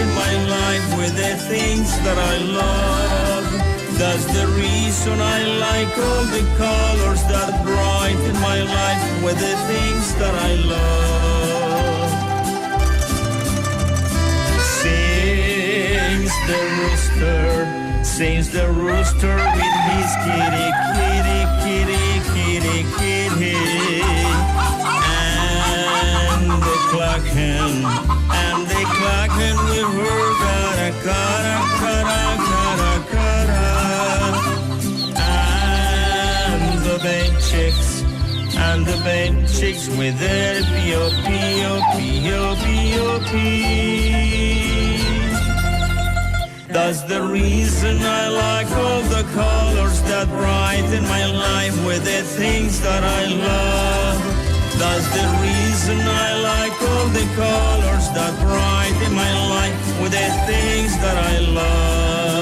brighten my life with the things that I love. That's the reason I like all the colors that brighten my life with the things that I love. Sings the rooster with his kitty, kitty, kitty, kitty, kitty. And the clock hand with her cara, cara, cara, cara, cara. And the bed chicks with their P-O-P-O-P-O-P-O-P. That's the reason I like all the colors that brighten my life with the things that I love. That's the reason I like all the colors that brighten my life with the things that I love.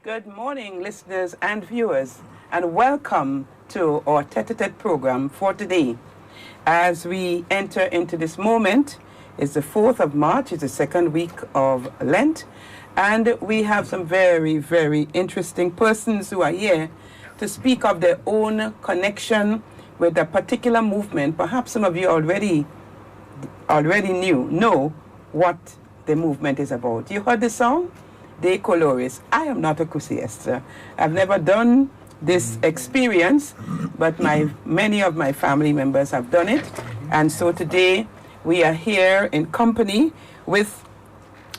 Good morning, listeners and viewers, and welcome to our Tete program for today. As we enter into this moment, it's the 4th of March, it's the second week of Lent, and we have some very, very interesting persons who are here to speak of their own connection with a particular movement. Perhaps some of you already know what the movement is about. You heard the song? De Colores. I am not a Cursillo. I've never done this experience, but many of my family members have done it. And so today we are here in company with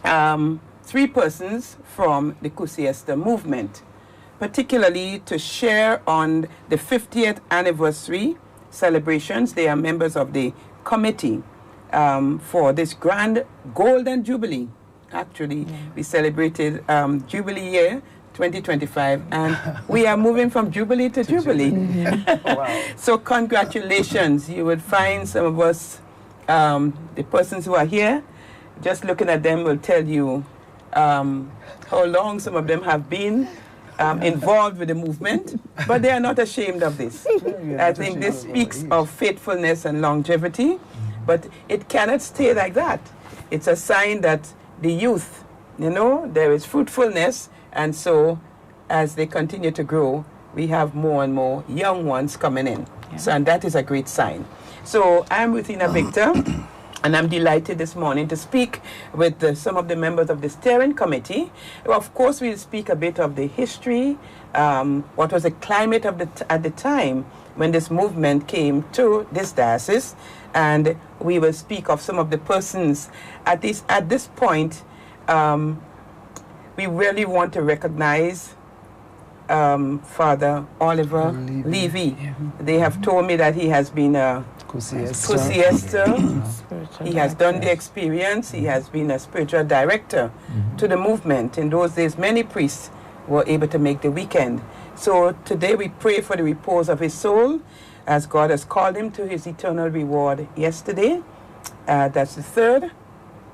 3 persons from the Cursillo movement, particularly to share on the 50th anniversary celebrations. They are members of the committee for this grand Golden Jubilee. Actually, we celebrated Jubilee year 2025, and we are moving from Jubilee to Jubilee. Wow. So congratulations. You would find some of us, the persons who are here, just looking at them will tell you how long some of them have been involved with the movement, but they are not ashamed of this. I think this speaks of faithfulness and longevity, but it cannot stay like that. It's a sign that the youth, there is fruitfulness, and so as they continue to grow, we have more and more young ones coming in. Yeah. So, and that is a great sign. So I'm Ruthina Victor, and I'm delighted this morning to speak with some of the members of the steering committee. Of course, we'll speak a bit of the history, what was the climate of at the time when this movement came to this diocese, and we will speak of some of the persons. At this point, we really want to recognize Father Oliver Levy. Yeah. They have told me that he has been a Cursillo. He has done the experience. He has been a spiritual director to the movement. In those days, many priests were able to make the weekend. So today we pray for the repose of his soul, as God has called him to his eternal reward yesterday. That's the 3rd.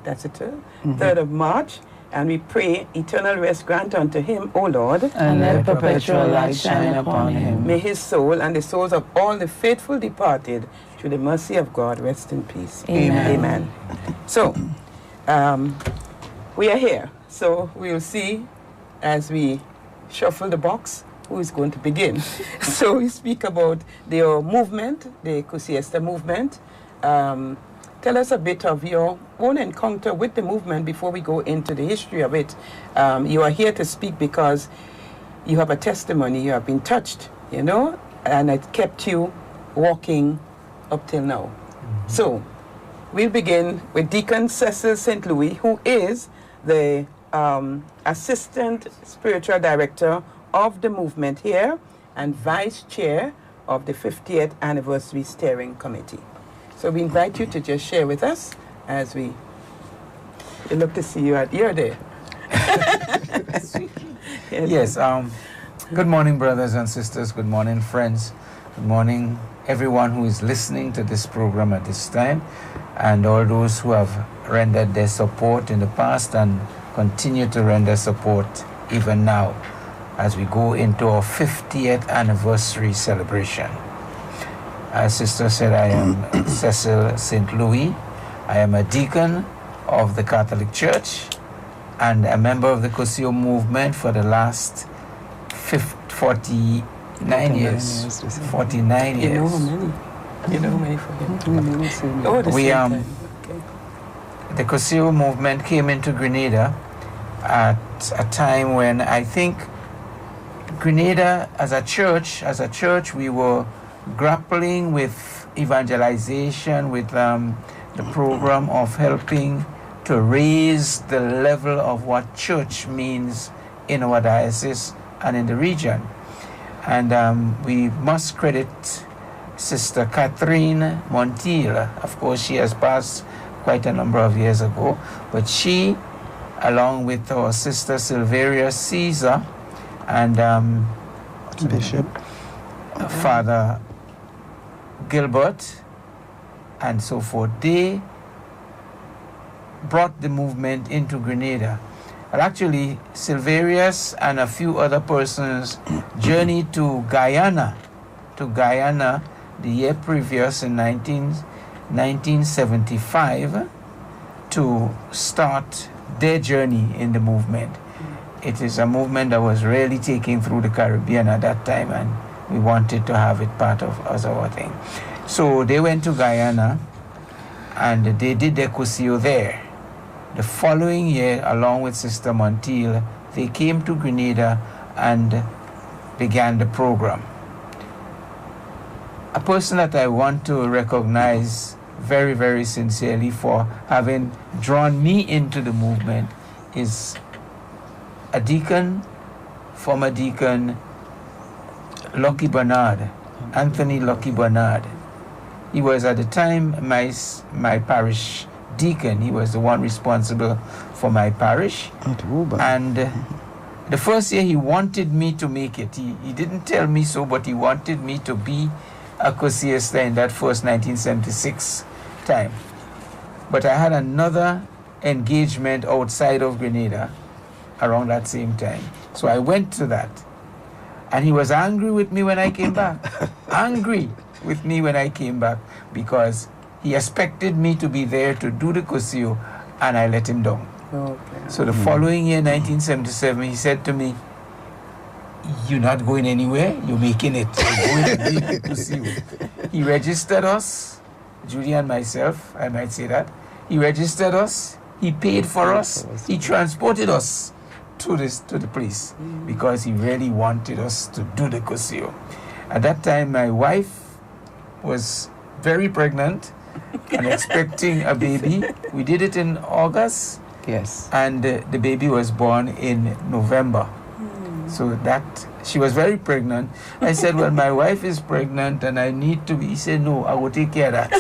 That's the 3rd of March. And we pray eternal rest grant unto him, O Lord. And let perpetual light shine upon him. May his soul and the souls of all the faithful departed, through the mercy of God, rest in peace. Amen. Amen. So, we are here. So we'll see as we shuffle the box who is going to begin. So we speak about the movement, the Cursillo movement. Tell us a bit of your own encounter with the movement before we go into the history of it. You are here to speak because you have a testimony, you have been touched, and it kept you walking up till now. So we'll begin with Deacon Cecil St. Louis, who is the Assistant Spiritual Director of the movement here and Vice Chair of the 50th Anniversary Steering Committee. So we invite you to just share with us as we look to see you you're there. Yes. Good morning, brothers and sisters. Good morning, friends. Good morning, everyone who is listening to this program at this time, and all those who have rendered their support in the past and continue to render support even now as we go into our 50th anniversary celebration. As Sister said, I am Cecil St. Louis. I am a deacon of the Catholic Church and a member of the Cursillo movement for the last 49 years. 49 years. You know how many? You know how many for him? Oh, the We same time. Okay. The Cursillo movement came into Grenada at a time when I think Grenada as a church, we were grappling with evangelization, with the program of helping to raise the level of what church means in our diocese and in the region. And we must credit Sister Catherine Montiel. Of course, she has passed quite a number of years ago, but she, along with our Sister Silveria Caesar and Bishop Father Gilbert and so forth, they brought the movement into Grenada. And actually, Silverius and a few other persons journeyed to Guyana the year previous in 1975 to start their journey in the movement. It is a movement that was really taking through the Caribbean at that time, and we wanted to have it part of as our thing. So they went to Guyana and they did their Cursillo there. The following year, along with Sister Montiel, they came to Grenada and began the program. A person that I want to recognize very, very sincerely for having drawn me into the movement is a deacon, former deacon, Lucky Bernard, Anthony Lucky Bernard. He was at the time my parish deacon. He was the one responsible for my parish. And the first year he wanted me to make it. He didn't tell me so, but he wanted me to be a Cursillo in that first 1976 time. But I had another engagement outside of Grenada around that same time. So I went to that. And he was angry with me when I came back. Angry with me when I came back because he expected me to be there to do the Cursillo, and I let him down. Okay. So the following year, 1977, he said to me, "You're not going anywhere, you're making it. You're going to do the Cursillo." He registered us, Judy and myself, I might say that. He registered us, he paid for us, he transported us to the place because he really wanted us to do the Cursillo. At that time, my wife was very pregnant and expecting a baby. We did it in August. Yes. And the baby was born in November. So that, she was very pregnant. I said, well, my wife is pregnant and I need to be. He said, no, I will take care of that.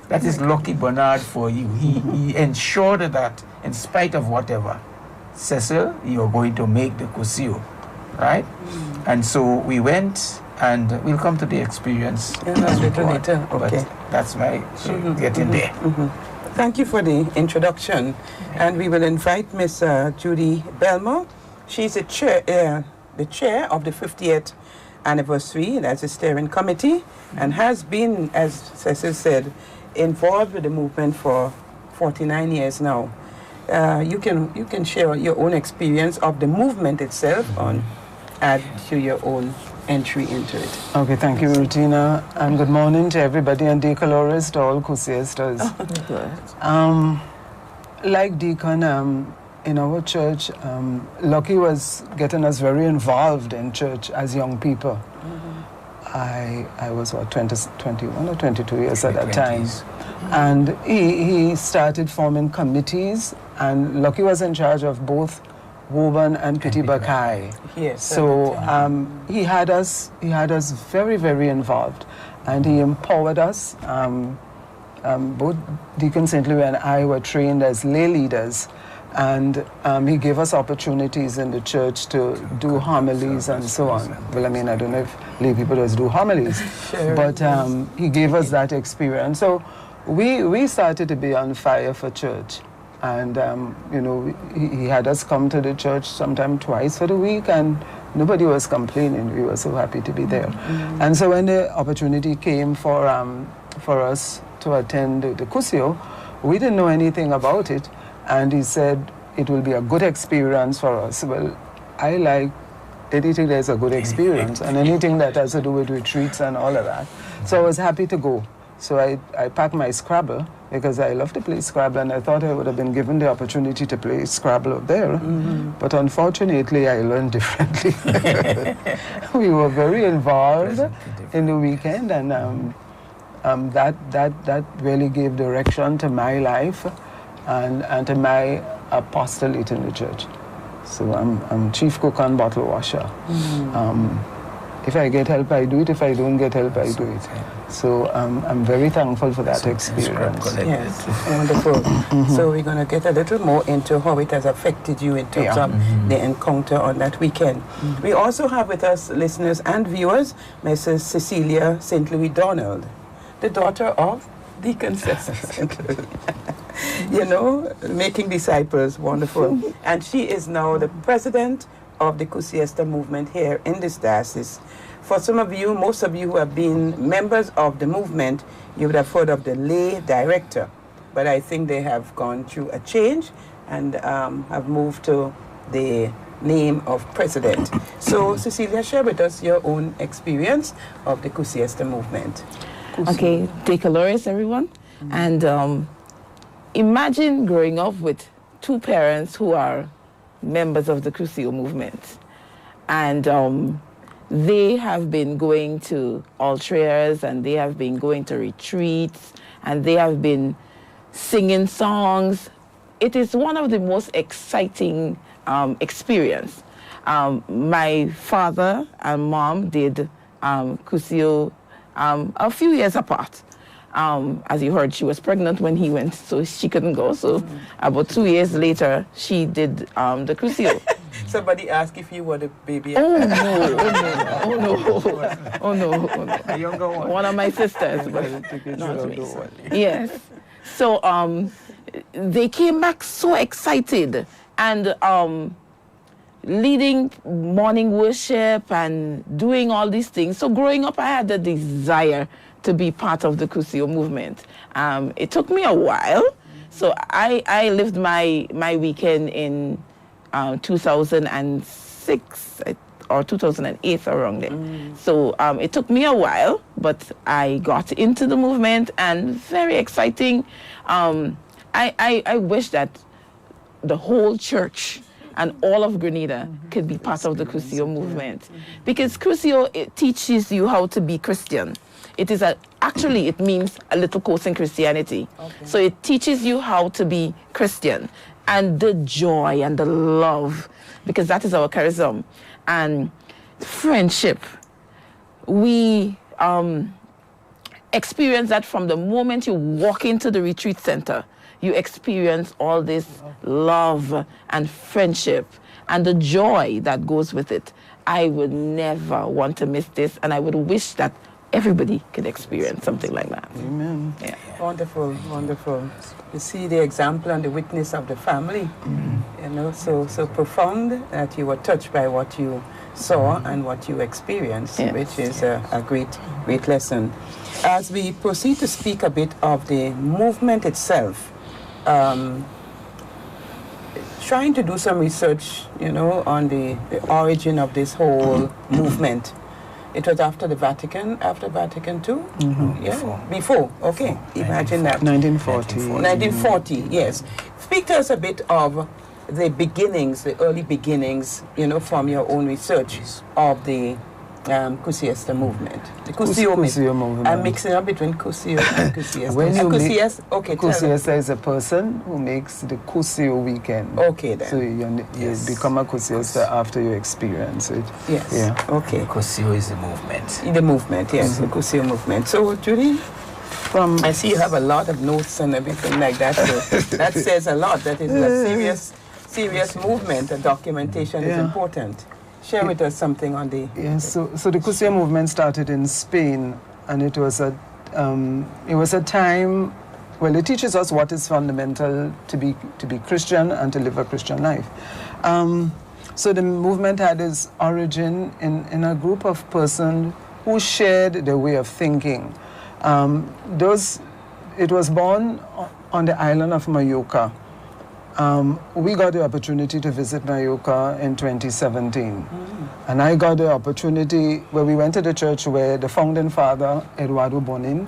That is Lucky Bernard for you. He ensured that in spite of whatever, Cecil, you're going to make the Cursillo, right? And so we went, and we'll come to the experience later. Okay. But that's my getting there. Thank you for the introduction. And we will invite Miss Judy Belmar. She's the chair of the 50th anniversary, that's the steering committee, and has been, as Cecil said, involved with the movement for 49 years now. You can share your own experience of the movement itself and add to your own entry into it. Okay, thank you, Rutina, and good morning to everybody, and Deacon to all Cursillistas. Like Deacon, in our church, Lucky was getting us very involved in church as young people. I was, 21 or 22 years at that time. And he started forming committees, and Lucky was in charge of both Woburn and Petit Bakai. Yes. So he had us very, very involved, and he empowered us. Both Deacon St. Louis and I were trained as lay leaders, And he gave us opportunities in the church to do homilies and so on. Well, I mean, I don't know if lay people just do homilies, Sure. but he gave us that experience. So we started to be on fire for church. And, you know, he had us come to the church sometime twice for the week, and nobody was complaining. We were so happy to be there. And so when the opportunity came for us to attend the Cursillo, we didn't know anything about it. And he said it will be a good experience for us. Well, I like anything that's a good experience and anything that has to do with retreats and all of that. So I was happy to go. So I packed my Scrabble because I love to play Scrabble, and I thought I would have been given the opportunity to play Scrabble up there. But unfortunately, I learned differently. We were very involved in the weekend, and that really gave direction to my life and to my apostolate in the church. So I'm chief cook and bottle washer. If I get help, I do it. If I don't get help, I do it. So I'm very thankful for that experience. Yes, wonderful. So we're going to get a little more into how it has affected you in terms of the encounter on that weekend. We also have with us listeners and viewers, Mrs. Cecilia St. Louis Donald, the daughter of Deacon Cecil St. Louis. You know, making disciples, wonderful. And she is now the president of the Cursillo movement here in this diocese. For some of you, most of you who have been members of the movement, you would have heard of the lay director. But I think they have gone through a change and have moved to the name of president. So, Cecilia, share with us your own experience of the Cursillo movement. Okay, take a Loris, everyone. And imagine growing up with two parents who are members of the Cursillo movement. And they have been going to altriers, and they have been going to retreats, and they have been singing songs. It is one of the most exciting experience. My father and mom did Cursillo a few years apart. As you heard, she was pregnant when he went, so she couldn't go. So about 2 years later, she did the Cursillo. Somebody asked if you were the baby. Oh no. A younger one. One of my sisters, but not me. Yes. So they came back so excited and leading morning worship and doing all these things. So growing up, I had the desire to be part of the Cursillo movement. It took me a while. So I lived my weekend in 2006 or 2008, around there. So it took me a while, but I got into the movement, and very exciting. I wish that the whole church and all of Grenada could be part of the Cursillo movement, because Cursillo, it teaches you how to be Christian. It is actually, it means a little course in Christianity. So it teaches you how to be Christian, and the joy and the love, because that is our charism, and friendship. We experience that from the moment you walk into the retreat center. You experience all this love and friendship and the joy that goes with it. I would never want to miss this, and I would wish that everybody could experience something like that. Amen. Yeah. Wonderful, wonderful. You see the example and the witness of the family, you know, so profound that you were touched by what you saw and what you experienced, which is a great lesson. As we proceed to speak a bit of the movement itself, trying to do some research, you know, on the origin of this whole movement. It was after Vatican II? Yeah, before. Okay, imagine that. 1940. 1940, yes. Speak to us a bit of the beginnings, the early beginnings, you know, from your own research of the Cursillo movement. The Cursillo movement. I'm mixing up between Cursillo and Cursillo. When you Cursillo is a person who makes the Cursillo weekend. Okay, then. So you become a Cursillo after you experience it. Yes. Yeah. Okay. Cursillo is the movement. The movement, yes, the Cursillo movement. So, Judy? I see you have a lot of notes and everything like that. So that says a lot. That is a serious movement. The documentation is important. Share with us something on the... Yes, so the Cursillo movement started in Spain, and it was a time, well, it teaches us what is fundamental to be Christian and to live a Christian life. So the movement had its origin in a group of persons who shared their way of thinking. It was born on the island of Majorca. We got the opportunity to visit Majorca in 2017. And I got the opportunity where we went to the church where the founding father, Eduardo Bonin,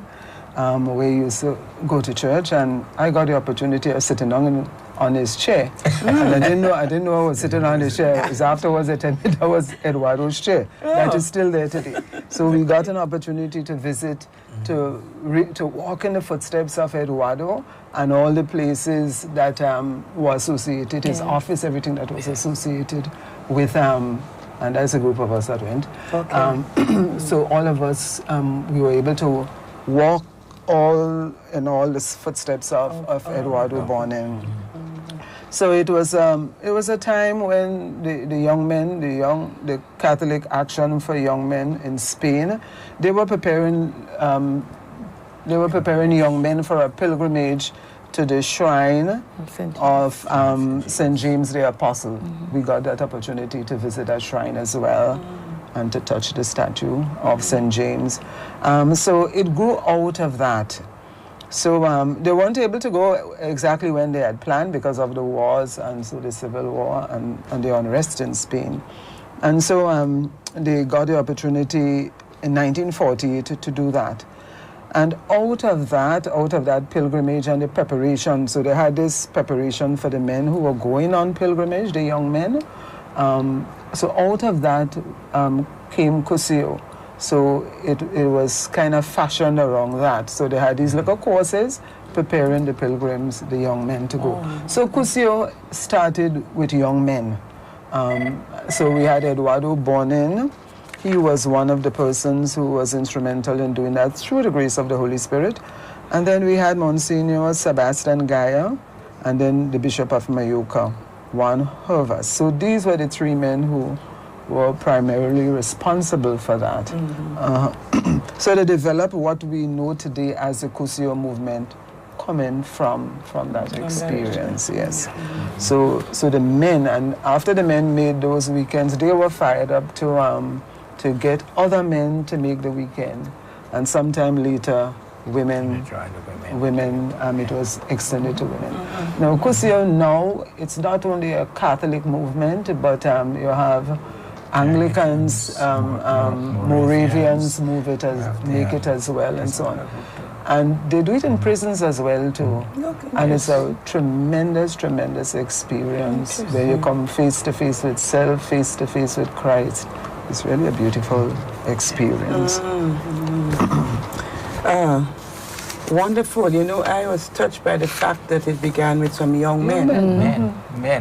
where he used to go to church, and I got the opportunity of sitting on his chair. And I didn't know I was sitting on his chair. It was afterwards I told me that was Eduardo's chair. That is still there today. So we got an opportunity to visit, to walk in the footsteps of Eduardo and all the places that were associated, his office, everything that was associated with, and there's a group of us that went. Okay. So all of us, we were able to walk all the footsteps of Eduardo Bonin. So it was a time when the young men, the Catholic Action for Young Men in Spain, they were preparing young men for a pilgrimage to the shrine of St. James the Apostle. We got that opportunity to visit that shrine as well and to touch the statue of St. James. So it grew out of that. So they weren't able to go exactly when they had planned because of the wars, and so the Civil War and the unrest in Spain. And so they got the opportunity in 1948 to do that. And out of that pilgrimage and the preparation, so they had this preparation for the men who were going on pilgrimage, the young men. So out of that came Cursillo. So it was kind of fashioned around that. So they had these little courses preparing the pilgrims, the young men to go. So Cursillo started with young men. So we had Eduardo Bonin. He was one of the persons who was instrumental in doing that through the grace of the Holy Spirit. And then we had Monsignor Sebastian Gaya, and then the Bishop of Majorca, Juan Hervas. So these were the three men who were primarily responsible for that. So they developed what we know today as the Cursillo movement, coming from that experience, yes. So the men, and after the men made those weekends, they were fired up to get other men to make the weekend, and sometime later, women, it was extended to women. Now, Cursillo now, it's not only a Catholic movement, but you have Anglicans, Moravians make it as well, and so on. And they do it in prisons as well, too. And it's a tremendous, tremendous experience where you come face to face with self, face to face with Christ. It's really a beautiful experience. Wonderful. You know, I was touched by the fact that it began with some young men. Men.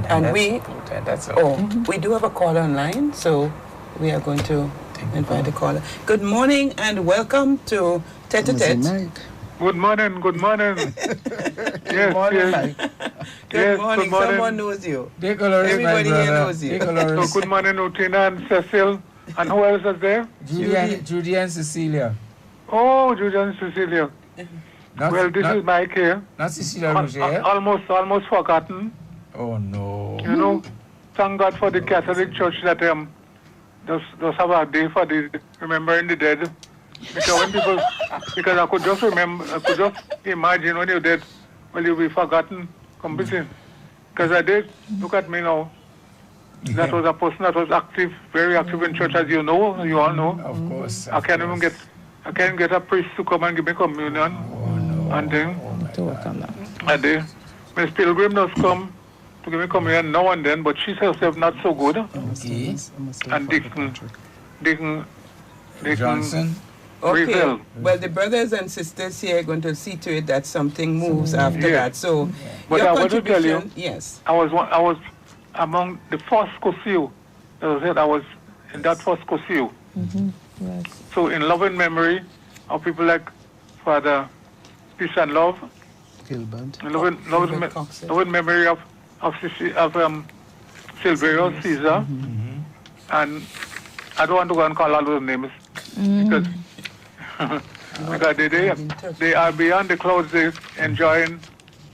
And we do have a caller online, so we are going to invite the caller. Good morning and welcome to Tete. Good morning. Good morning. Someone knows you. Everybody here knows you. So good morning, Utina and Cecil. And who else is there? Judy and Cecilia. Oh, Judy and Cecilia. This is Mike here. Not Cecilia Roger. Almost forgotten. Oh no. You know, thank God for the Catholic Church that does have a day for the remembering the dead. Because I could just imagine when you're dead, well, you'll be forgotten completely. Because I did, look at me now. That was a person that was active, very active in church, as you know, you all know. Of course. I can't get a priest to come and give me communion. And then, Miss Pilgrim does come to give me communion now and then, but she's herself not so good. Okay. And Deacon Johnson. Okay. Well, the brothers and sisters here are going to see to it that something moves after that. So, but your I want to tell you, yes. I was among the first Cursillo. I was in that first Cursillo. Yes. So, in loving memory of people like Father peace and love. Gilbert. Loving memory of Silverio, Caesar, and I don't want to go and call all those names because they are beyond the clouds, they enjoying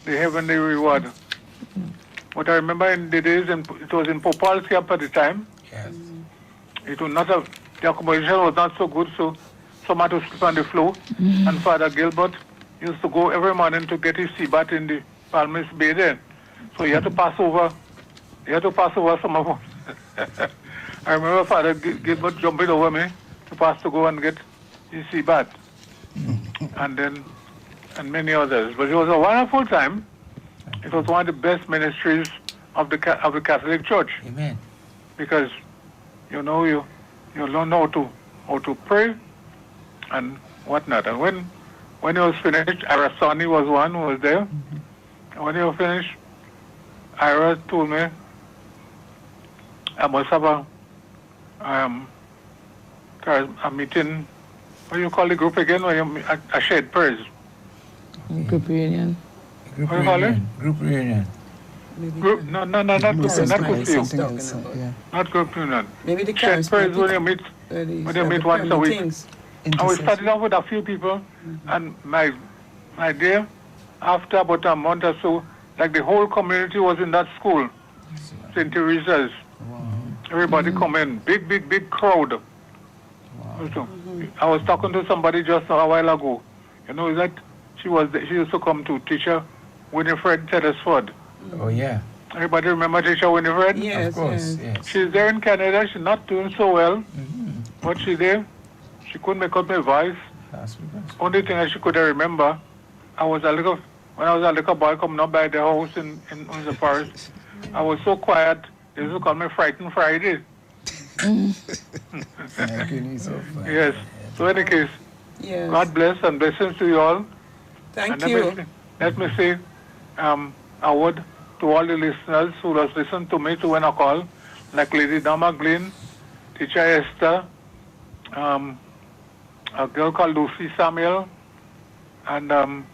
the heavenly reward. What I remember in the days, it was in Popal's camp at the time. Yes. It was not the accommodation was not so good, so some had to sleep on the floor. And Father Gilbert used to go every morning to get his sea bath in the Palmas Bay there. So he had to pass over. He had to pass over some of them. I remember Father Gilbert jumping over me to go and get his sea bath, and many others. But it was a wonderful time. It was one of the best ministries of the Catholic Church. Amen. Because you learn how to pray and whatnot. And when he was finished, Arasani was one who was there. And when he was finished, Ira told me I must have a meeting. What do you call the group again? A shared prayers. Group reunion. What do you call it? Group reunion. Group? No, not group reunion. Not Cursillo. Not group reunion. Maybe the shared prayers when you meet once a week. And we started off with a few people, and my dear, after about a month or so, like the whole community was in that school, St. Teresa's. Everybody come in, big crowd. Wow. I was talking to somebody just a while ago. You know that she used to come to teacher Winifred Tedesford. Oh yeah. Everybody remember teacher Winifred? Yes, of course. Yes. She's there in Canada. She's not doing so well, but she's there. She couldn't make out my voice. Only thing that she could remember, when I was a little boy coming up by the house in the forest, I was so quiet. They used to call me Frightened Friday. Yes. So in any case, yes. God bless and blessings to you all. Thank and you. Let me say a word to all the listeners who has listened to me to when I call, like Lady Dama Glynn, Teacher Esther, a girl called Lucy Samuel, and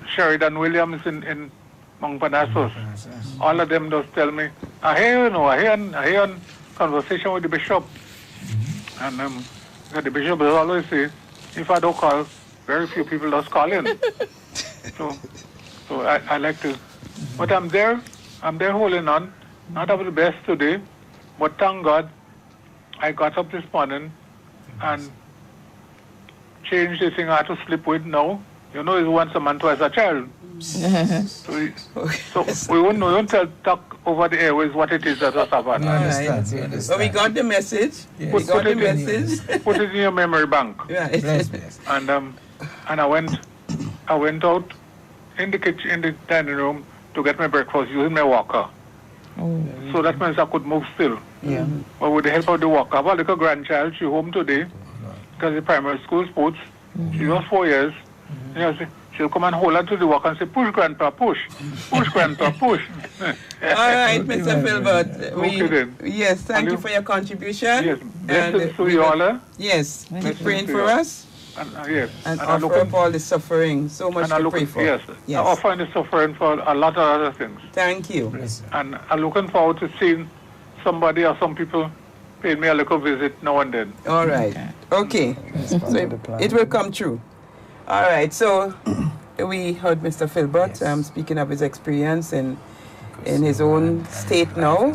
Sheridan Williams in Montparnasse. All of them just tell me, I hear on conversation with the bishop. And the bishop will always say, if I don't call, very few people just call in. so I like to, but I'm there holding on, not of the best today, but thank God I got up this morning and changed the thing I had to sleep with now. You know, it's once a man, twice a child. so we won't talk over the airways what it is that has happened. Right. But we got the message. Yes. We got the message. Put it in your memory bank. Right. Bless. And I went out in the kitchen, in the dining room to get my breakfast using my walker. Oh. So that means I could move still. Yeah. But with the help of the walker, I have a little grandchild. She's home today because the primary school sports. She's just 4 years. You know, she'll come and hold on to the walker and say, push, Grandpa, push. Push, Grandpa, push. All right, Mr. Philbert. Yes, thank you for your contribution. Yes, blessings to you all. Yes, keep praying for us. Yes. And offer up all the suffering. So much to pray for. Yes. I offer the suffering for a lot of other things. Thank you. And I'm looking forward to seeing somebody or some people pay me a little visit now and then. All right. Okay. So it will come true. All right. So we heard Mr. Philbert speaking of his experience in his own state now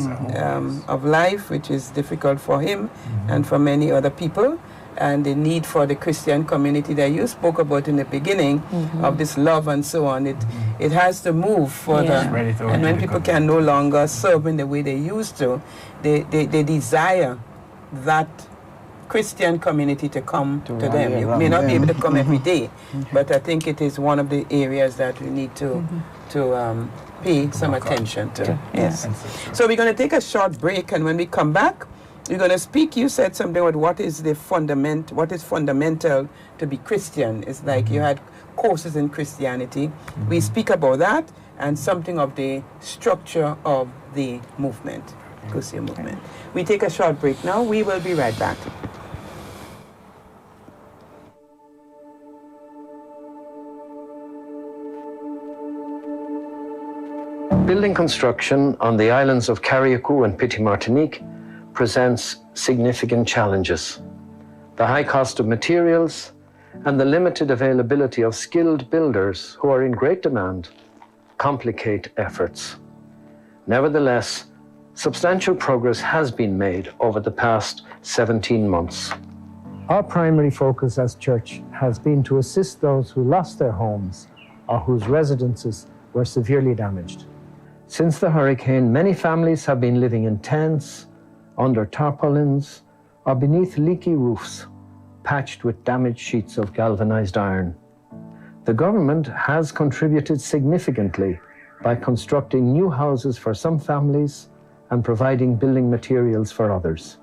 of life, which is difficult for him and for many other people, and the need for the Christian community that you spoke about in the beginning of this love and so on. It has to move further. And when people can no longer serve in the way they used to, they desire that Christian community to come to them. You may not be able to come every day, but I think it is one of the areas that we need to pay some attention to. Yes. So we're going to take a short break, and when we come back, we're going to speak. You said something about what is fundamental to be Christian. It's like you had courses in Christianity. We speak about that and something of the structure of the movement, Cursillo movement. We take a short break now. We will be right back. Building construction on the islands of Carriacou and Petit Martinique presents significant challenges. The high cost of materials and the limited availability of skilled builders who are in great demand complicate efforts. Nevertheless, substantial progress has been made over the past 17 months. Our primary focus as church has been to assist those who lost their homes or whose residences were severely damaged. Since the hurricane, many families have been living in tents, under tarpaulins, or beneath leaky roofs, patched with damaged sheets of galvanized iron. The government has contributed significantly by constructing new houses for some families and providing building materials for others.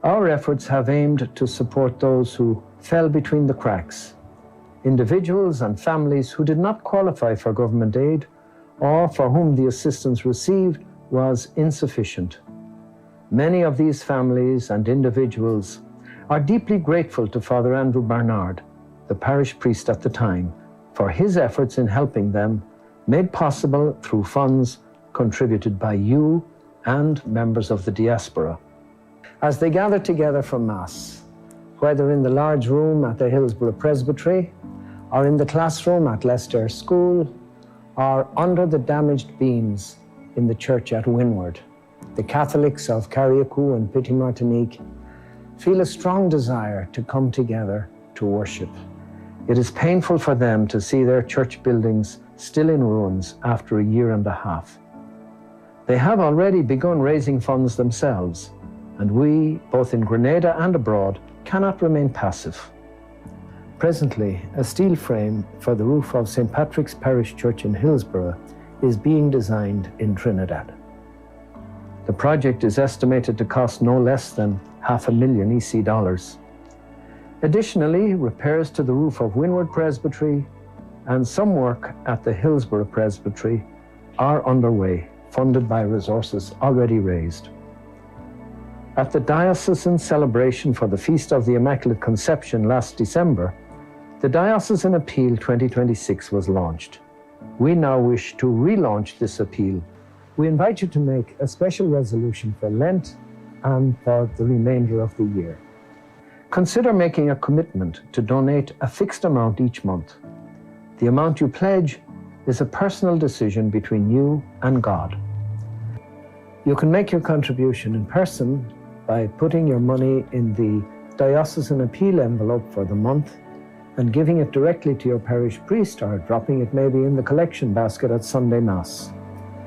Our efforts have aimed to support those who fell between the cracks, individuals and families who did not qualify for government aid or for whom the assistance received was insufficient. Many of these families and individuals are deeply grateful to Father Andrew Barnard, the parish priest at the time, for his efforts in helping them, made possible through funds contributed by you and members of the diaspora. As they gather together for Mass, whether in the large room at the Hillsborough Presbytery, or in the classroom at Leicester School, or under the damaged beams in the church at Windward, the Catholics of Carriacou and Petit Martinique feel a strong desire to come together to worship. It is painful for them to see their church buildings still in ruins after a year and a half. They have already begun raising funds themselves, and we, both in Grenada and abroad, cannot remain passive. Presently, a steel frame for the roof of St. Patrick's Parish Church in Hillsborough is being designed in Trinidad. The project is estimated to cost no less than $500,000 EC. Additionally, repairs to the roof of Windward Presbytery and some work at the Hillsborough Presbytery are underway, funded by resources already raised. At the diocesan celebration for the Feast of the Immaculate Conception last December, the Diocesan Appeal 2026 was launched. We now wish to relaunch this appeal. We invite you to make a special resolution for Lent and for the remainder of the year. Consider making a commitment to donate a fixed amount each month. The amount you pledge is a personal decision between you and God. You can make your contribution in person by putting your money in the Diocesan Appeal envelope for the month and giving it directly to your parish priest or dropping it maybe in the collection basket at Sunday Mass.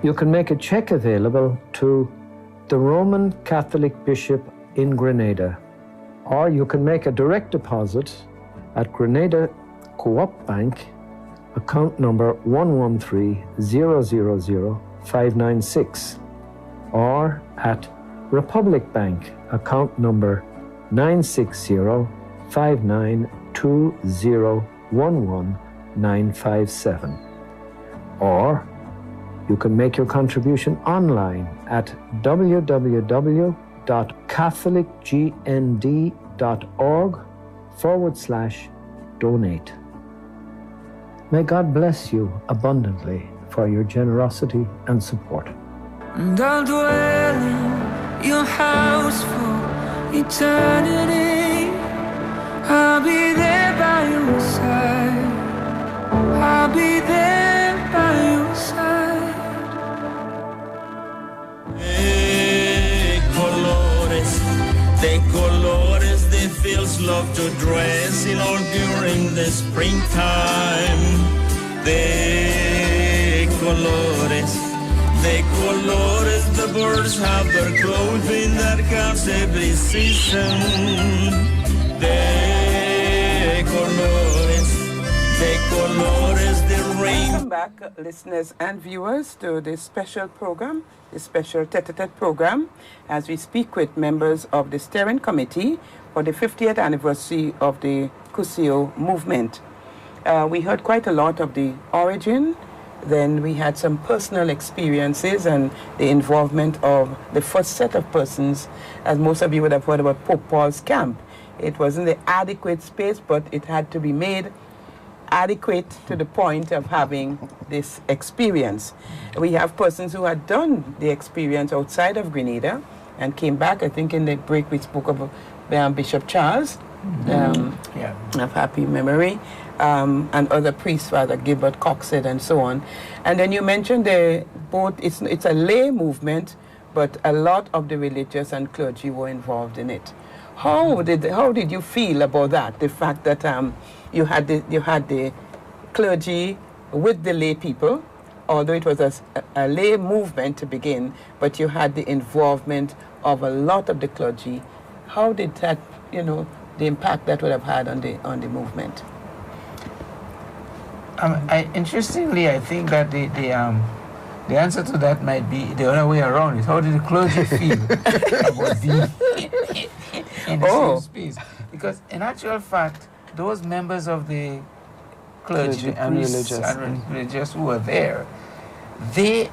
You can make a check available to the Roman Catholic Bishop in Grenada, or you can make a direct deposit at Grenada Co-op Bank, account number 113000596, or at Republic Bank, account number 9605920111957. Or you can make your contribution online at www.catholicgnd.org/donate. May God bless you abundantly for your generosity and support. And I'll dwell in your house for eternity. I'll be there by your side. I'll be there by your side. De colores, de fields love to dress in all during the springtime. De colores, the birds have their clothing that comes every season. De colores, the rain. Welcome back, listeners and viewers, to this special program, this special Tete program, as we speak with members of the steering committee for the 50th anniversary of the Cursillo movement. We heard quite a lot of the origin. Then we had some personal experiences and the involvement of the first set of persons. As most of you would have heard about Pope Paul's camp. It wasn't the adequate space, but it had to be made adequate to the point of having this experience. We have persons who had done the experience outside of Grenada and came back. I think in the break we spoke of Bishop Charles, of happy memory, and other priests, Father Gilbert Coxhead and so on. And then you mentioned it's a lay movement, but a lot of the religious and clergy were involved in it. How did you feel about that? The fact that you had the clergy with the lay people, although it was a lay movement to begin, but you had the involvement of a lot of the clergy. How did that, the impact that would have had on the movement? Interestingly, I think that the answer to that might be the other way around. Is how did the clergy feel about being in the same space? Because in actual fact, those members of the clergy the and priests and religious who were there, they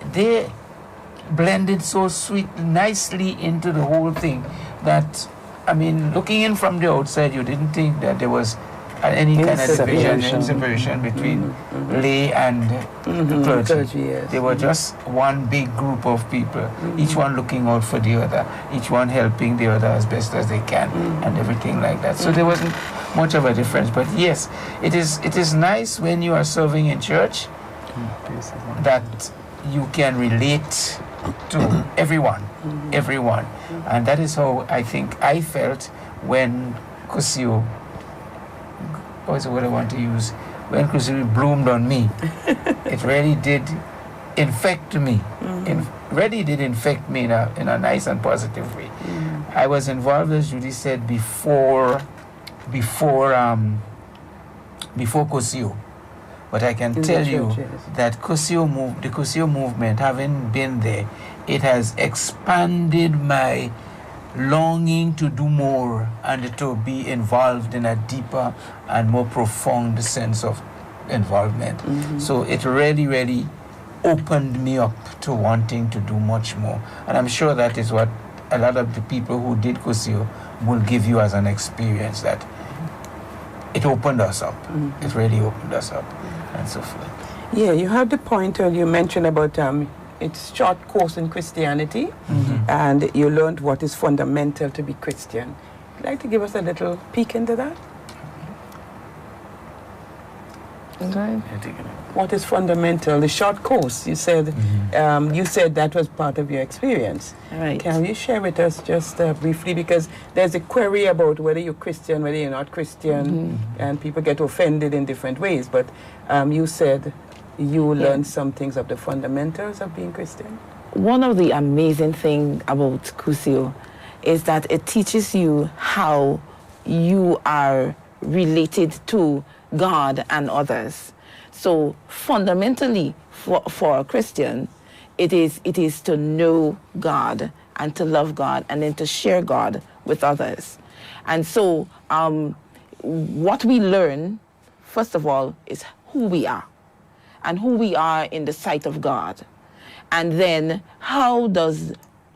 blended so nicely into the whole thing that, I mean, looking in from the outside, you didn't think that there was any kind of division and separation between lay and the clergy. Yes. They were just one big group of people, each one looking out for the other, each one helping the other as best as they can, and everything like that. So there wasn't much of a difference. But yes, it is nice when you are serving in church that you can relate to everyone, and that is how I think I felt when Cursillo, what's the word I want to use, when Cursillo bloomed on me. It really did infect me. Really did infect me in a nice and positive way. I was involved, as Judy said, before Cursillo. But I can tell you that the Cursillo movement, having been there, it has expanded my longing to do more and to be involved in a deeper and more profound sense of involvement. So it really, really opened me up to wanting to do much more. And I'm sure that is what a lot of the people who did Cursillo will give you as an experience, that it opened us up. It really opened us up, and so forth. Yeah, you have the point you mentioned about it's short course in Christianity, and you learned what is fundamental to be Christian. Would you like to give us a little peek into that? Okay. What is fundamental? The short course, you said that was part of your experience. Right. Can you share with us just briefly, because there's a query about whether you're Christian, whether you're not Christian, and people get offended in different ways, but you said you learned some things of the fundamentals of being Christian. One of the amazing things about Cursillo is that it teaches you how you are related to God and others. So fundamentally, for a Christian, it is to know God and to love God and then to share God with others. And so what we learn, first of all, is who we are and who we are in the sight of God. And then how does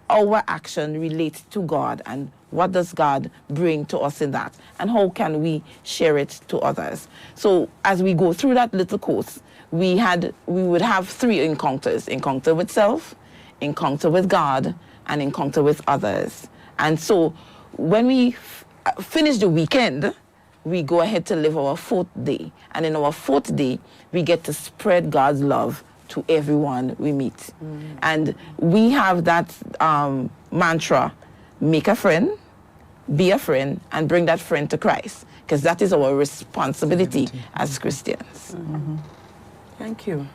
our action relate to God, and what does God bring to us in that, and how can we share it to others? So as we go through that little course, we would have 3 encounters: encounter with self, encounter with God, and encounter with others. And so when we finish the weekend, we go ahead to live our 4th day. And in our 4th day, we get to spread God's love to everyone we meet. And we have that mantra: make a friend, be a friend, and bring that friend to Christ, because that is our responsibility as Christians. Thank you.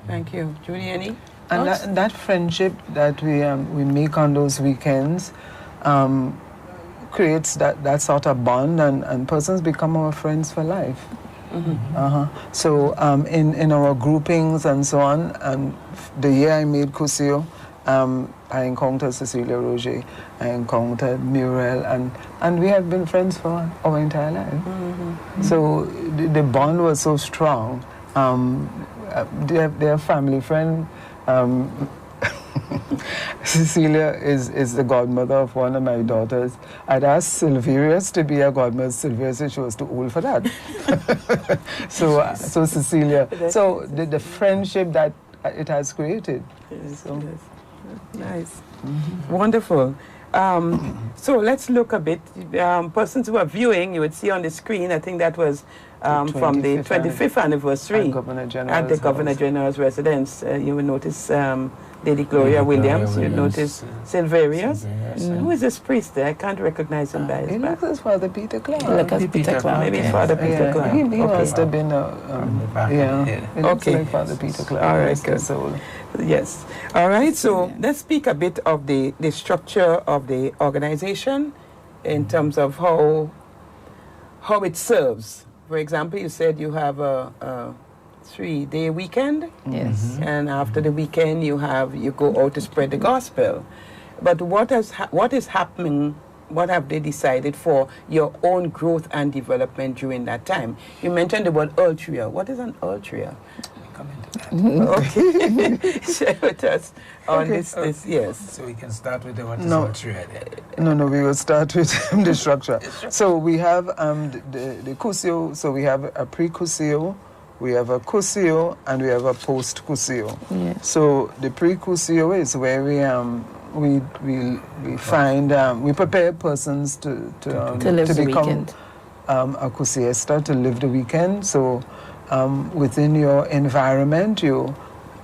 Judy, any And thoughts? that friendship that we make on those weekends creates that sort of bond, and persons become our friends for life. So in our groupings and so on, and the year I made Cursillo, I encountered Cecilia Roger, I encountered Muriel, and we have been friends for our entire life. So the bond was so strong. They're family friend. Cecilia is the godmother of one of my daughters. I'd asked Sylverius to be a godmother. Sylvia said she was too old for that. so Cecilia. So the friendship that it has created. Yes, So. yes. Nice. Wonderful. So let's look a bit. Persons who are viewing, you would see on the screen, I think that was from the 25th anniversary at the Governor General's residence. You will notice Lady Gloria Williams. You notice Silverius. Who is this priest there? I can't recognize him by his He back. looks as Father Peter Clark. Look at Peter Clark. Maybe Father Peter Clark. He must have been He looks Okay. like Father Peter Clark. All right, Rest his good. soul. Yes. All right. So let's speak a bit of the structure of the organization in terms of how it serves. For example, you said you have a 3-day weekend. Yes. And after the weekend, you go out to spread the gospel. But what is happening? What have they decided for your own growth and development during that time? You mentioned the word ultra. What is an ultra? Okay. Share with us on this, yes. So we can start with what is No. ultra. No, we will start with the structure. So we have the Cursillo. So we have a pre-Cursillo, we have a Cursillo, and we have a post-Cursillo. Yes. So the pre-Cursillo is where we find we prepare persons to live the become weekend. a Cursiesta, to live the weekend. So within your environment, you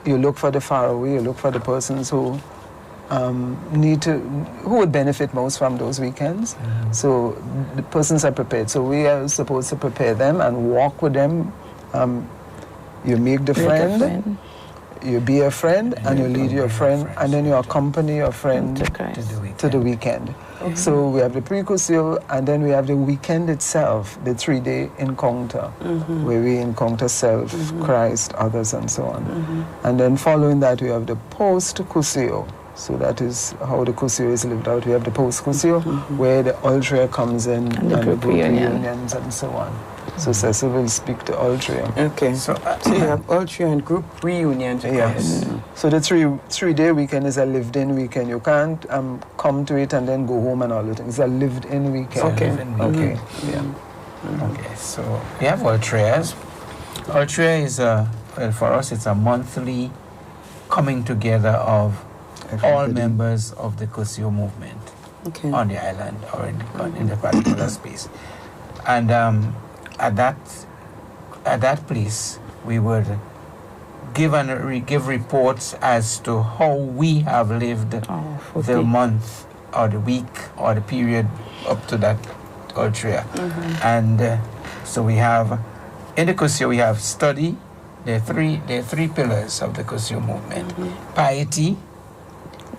look for the faraway, you look for the persons who who would benefit most from those weekends. So the persons are prepared. So we are supposed to prepare them and walk with them. You make the friend, you be a friend, and you lead your friend, and then you accompany your friend to the weekend. So we have the pre-Cursillo, and then we have the weekend itself, the 3-day encounter, where we encounter self, Christ, others, and so on. And then following that, we have the post-Cursillo. So that is how the Cursillo is lived out. We have the post-Cursillo, where the ultra comes in, and the group reunions, and so on. So Cecil will speak to ultra. Okay. So you have ultra and group reunion. Yes. So the 3-day weekend is a lived-in weekend. You can't come to it and then go home and all the things. It's a lived-in weekend. Okay. Okay. Okay. So we have ultras. Ultra is for us, it's a monthly coming together of all members of the Cursillo movement on the island or in the particular space. And at that place, we would give reports as to how we have lived the month or the week or the period up to that ultra. And so we have, in the Cursillo, we have study. There are three pillars of the Cursillo movement. Piety,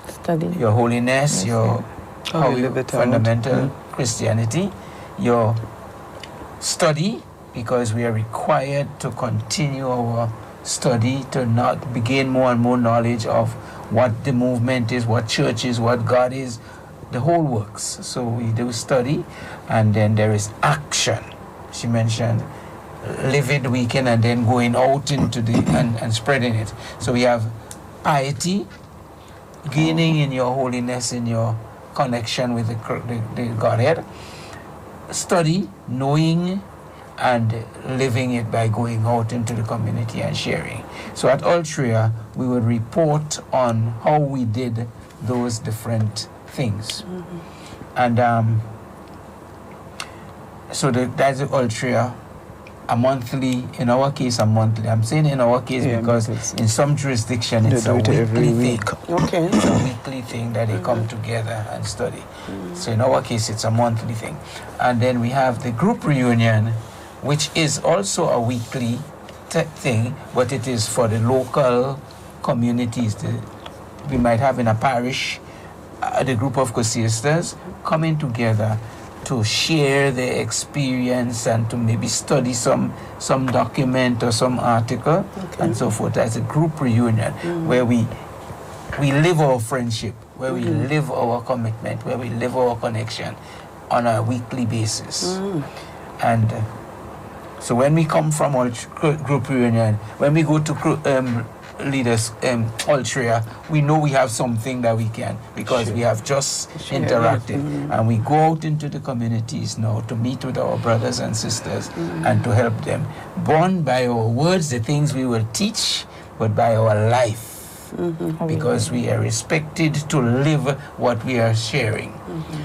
Study. your holiness, your fundamental Christianity, your study, because we are required to continue our study to not gain more and more knowledge of what the movement is, what church is, what God is, the whole works. So we do study, and then there is action. She mentioned livid weekend and then going out into the and spreading it. So we have piety, gaining in your holiness, in your connection with the Godhead. Study, knowing and living it by going out into the community and sharing. So at Ultria, we would report on how we did those different things. And so that's the Ultria, a monthly, in our case, a monthly. I'm saying in our case because in some jurisdiction it's a weekly thing. Okay. It's a weekly thing that they come together and study. So in our case, it's a monthly thing. And then we have the group reunion, which is also a weekly thing, but it is for the local communities. We might have in a parish the group of co-sisters coming together to share their experience and to maybe study some document or some article and so forth. As a group reunion where we live our friendship, where we live our commitment, where we live our connection on a weekly basis. And so when we come from our group reunion, when we go to leaders, Ultra, we know we have something that we can, because we have just interacted. And we go out into the communities now to meet with our brothers and sisters and to help them. Born by our words, the things we will teach, but by our life. Because we are expected to live what we are sharing.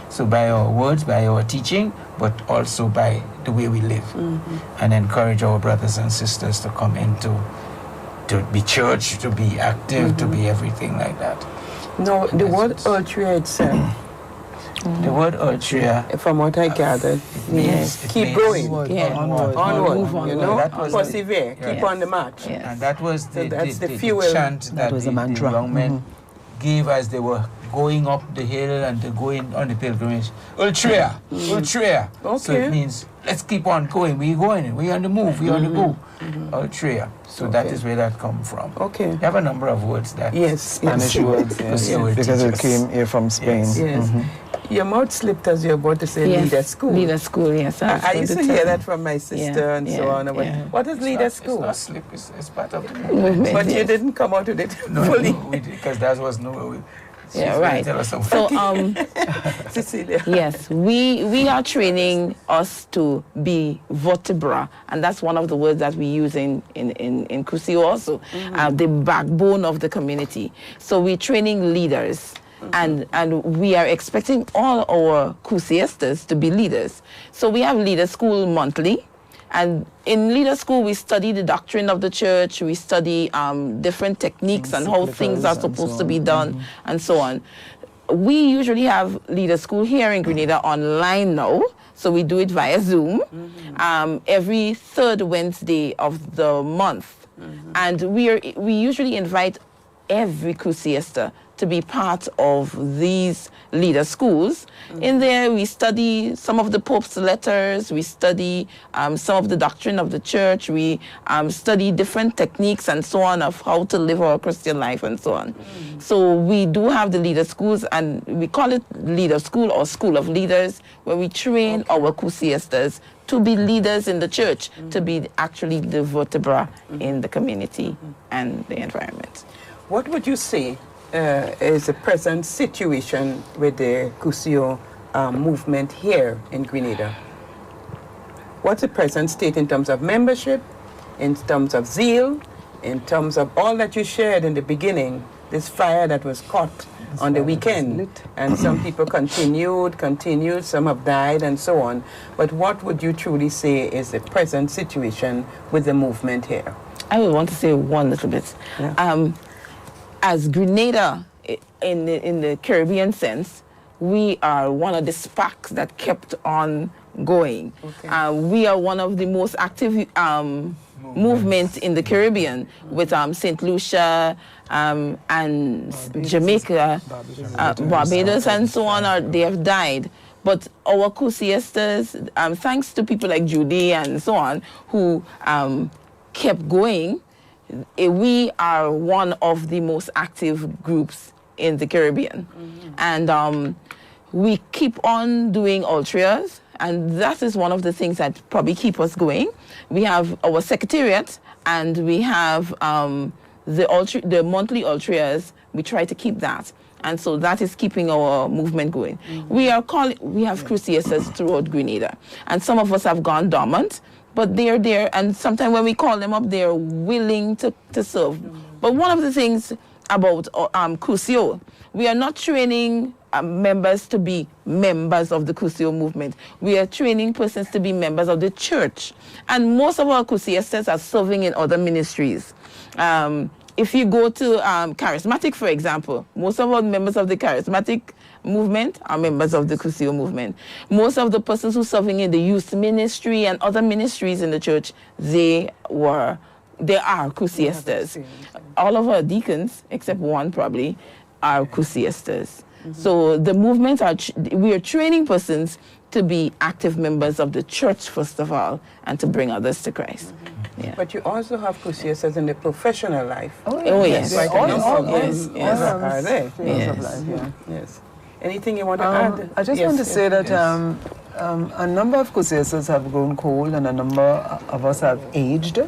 So by our words, by our teaching, but also by the way we live. And encourage our brothers and sisters to come into, to be church, to be active, to be everything like that. No, the word ultra itself, the word ultra, from what I gathered, means keep going. Onward, Onward, you know, that was persevere, keep on the march. and that was the, that's the the fuel. chant that was the the mantra. young men gave as they were going up the hill and going on the pilgrimage. Ultra, ultra. So Okay. it means let's keep on going. We're going. We're on the move. We're on the go. Ultra. So that is where that come from. Okay. You have a number of words that Yes. Spanish words, yes, Yes. Will because it teach us. came here from Spain. Yes. Your mouth slipped as you're about to say leader school. Leader school, yes. I used to hear that from my sister and so on. What is leader It's school? not slip. It's part of the movement. But you didn't come out with it No, fully. because that was no. Yeah, right. Tell us something. So, Cecilia. yes, we are training us to be vertebra, and that's one of the words that we use in Cursillo also, the backbone of the community. So we're training leaders. And we are expecting all our Cursillistas to be leaders. So we have leader school monthly. And in leader school, we study the doctrine of the church. We study different techniques and how things are supposed to be done and so on. We usually have leader school here in Grenada online now. So we do it via Zoom every third Wednesday of the month. And we usually invite every Cursillista to be part of these leader schools. In there, we study some of the Pope's letters, we study some of the doctrine of the church, we study different techniques and so on of how to live our Christian life and so on. So we do have the leader schools, and we call it leader school or school of leaders, where we train our Cursillistas to be leaders in the church, to be actually the vertebra in the community and the environment. What would you say is the present situation with the Cursillo movement here in Grenada? What's the present state in terms of membership, in terms of zeal, in terms of all that you shared in the beginning, this fire that was caught on the weekend, and some people continued, some have died and so on. But what would you truly say is the present situation with the movement here? I would want to say one little bit. Yeah. As Grenada, in the Caribbean sense, we are one of the sparks that kept on going. Okay. We are one of the most active movements in the Caribbean, with St. Lucia and Jamaica, Barbados and so on, they have died. But our Cursillistas, thanks to people like Judy and so on, who kept going, we are one of the most active groups in the Caribbean. And we keep on doing ultras, and that is one of the things that probably keep us going. We have our secretariat, and we have the monthly ultras. We try to keep that. And so that is keeping our movement going. We have Cursillistas throughout Grenada, and some of us have gone dormant, but they're there, and sometimes when we call them up, they're willing to serve. But one of the things about Cursillo, we are not training members to be members of the Cursillo movement. We are training persons to be members of the church. And most of our Cursillistas are serving in other ministries. If you go to Charismatic, for example, most of our members of the Charismatic movement are members of the Cursillo movement. Most of the persons who are serving in the youth ministry and other ministries in the church, they are Cursillistas. All of our deacons, except one probably, are Cursillistas. So the movement, we are training persons to be active members of the church, first of all, and to bring others to Christ. Yeah. But you also have Cursillistas in the professional life. Oh, yes. Quite a number of them Yes. are there. Fields of life, yeah. Yes. Anything you want to add? I just want to say that A number of Cursillos have grown cold and a number of us have aged.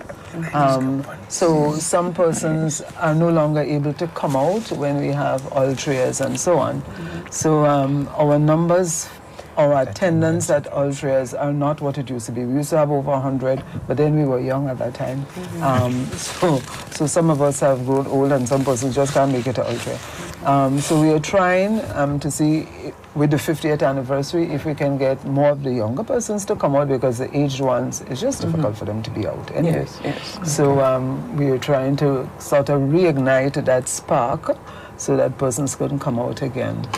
So some persons are no longer able to come out when we have ultras and so on. So our numbers, our attendance at ultras are not what it used to be. We used to have over 100, but then we were young at that time. So some of us have grown old and some persons just can't make it to ultra. So we are trying to see with the 50th anniversary if we can get more of the younger persons to come out, because the aged ones, it's just difficult for them to be out anyway. Yes. So we are trying to sort of reignite that spark so that persons couldn't come out again.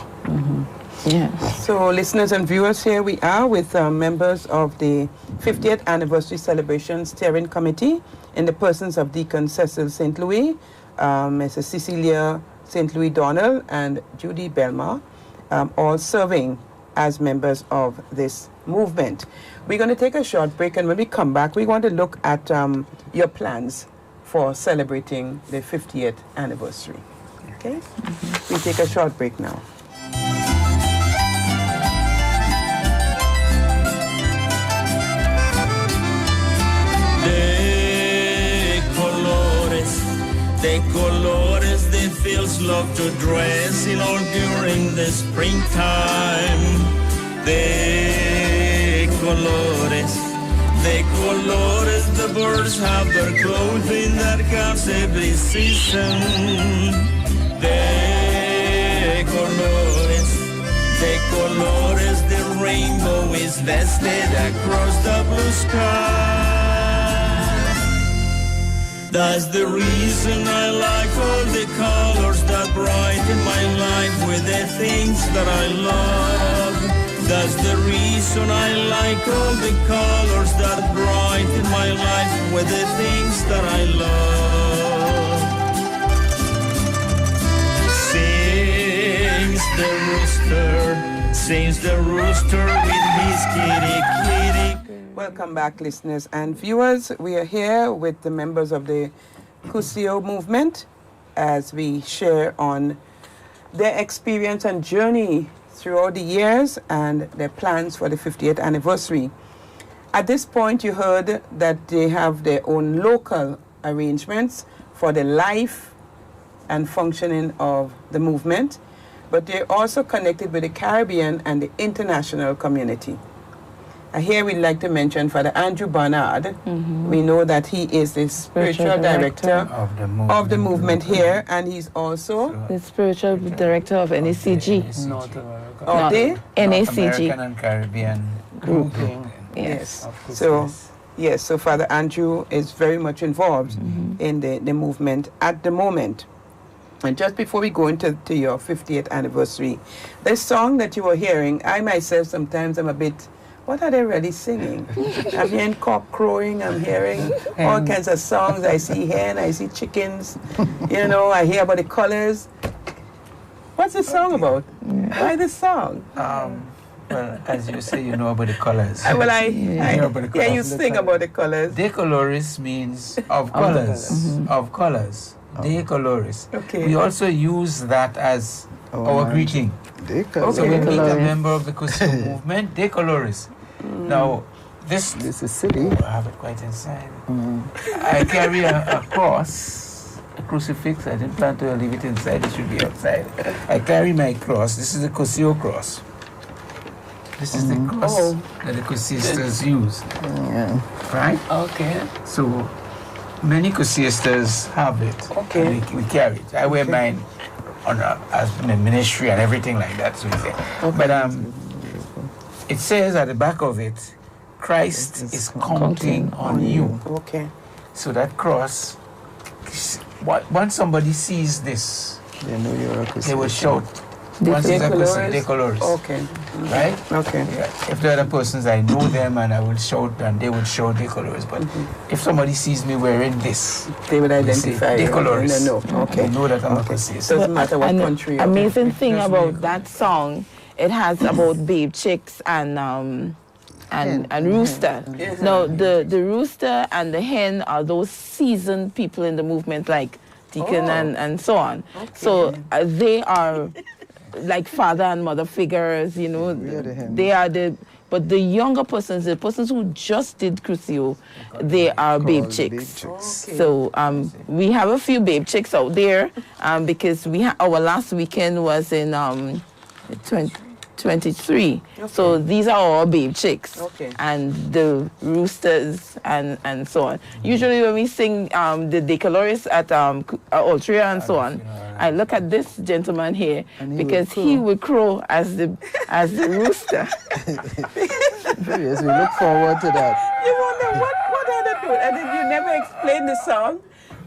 Yeah. So listeners and viewers, here we are with members of the 50th Anniversary Celebration Steering Committee in the persons of Deacon Cecil St. Louis, Mrs. Cecilia St. Louis Donald, and Judy Belmar, all serving as members of this movement. We're going to take a short break, and when we come back, we want to look at your plans for celebrating the 50th anniversary. Okay? We take a short break now. De colores the fields love to dress in all during the springtime. De colores the birds have their clothing that comes every season. De colores the rainbow is vested across the blue sky. That's the reason I like all the colors that brighten my life with the things that I love. That's the reason I like all the colors that brighten my life with the things that I love. Sings the rooster with his kitty kitty. Welcome back, listeners and viewers. We are here with the members of the Cursillo movement as we share on their experience and journey throughout the years and their plans for the 50th anniversary. At this point, you heard that they have their own local arrangements for the life and functioning of the movement, but they're also connected with the Caribbean and the international community. Here we'd like to mention Father Andrew Barnard. We know that he is the spiritual director of the movement here, and he's also the spiritual director of NACG. North America. of the North American NACG and Caribbean Grouping. yes. Of So Cursillos. yes, so Father Andrew is very much involved in the movement at the moment. And just before we go into your 50th anniversary, this song that you were hearing, I myself sometimes am a bit, what are they really singing? I'm hearing cock crowing, I'm hearing all kinds of songs. I see hen, I see chickens, you know, I hear about the colors. What's the song about? Why this song? Well, as you say, you know about the colors. Well, I know about the hear you colors. sing about the colors. De coloris means of colors. Of colors. De coloris. Okay. We also use that as our greeting. So when we meet a member of the Cursillo movement, de coloris. Now, this is city. I have it quite inside. I carry a cross, a crucifix. I didn't plan to leave it inside. It should be outside. I carry my cross. This is the Cursillo cross. This is the cross that the Cursistas use. Right? Okay. So many Cursistas have it. Okay. And we carry it. I wear mine on as in the ministry and everything like that. So but it says at the back of it, Christ is counting on you. Okay. So that cross, once somebody sees this, They know you're a they will Cursillo. shout. Once it's a Cursillo, de colores. Okay. Right? Okay. Yeah. If the other persons, I know them and I will shout and they will shout de colores. But if somebody sees me wearing this, They would they say identify de you. colores. No. Okay. They know that I'm a Cursista. Doesn't matter what An country. amazing thing about that song, it has about babe chicks and rooster. Now the rooster and the hen are those seasoned people in the movement, like Deacon and so on. So they are like father and mother figures, you know. They are the But the younger persons, the persons who just did Cursillo, they are babe chicks. Okay. So we have a few babe chicks out there because our last weekend was in 23. Okay. So these are all babe chicks. Okay. And the roosters and so on. Usually when we sing the Decaloris at Altria and so on, I look at this gentleman here because he would crow as the rooster. Yes, we look forward to that. You wonder what are they doing? And then you never explain the song,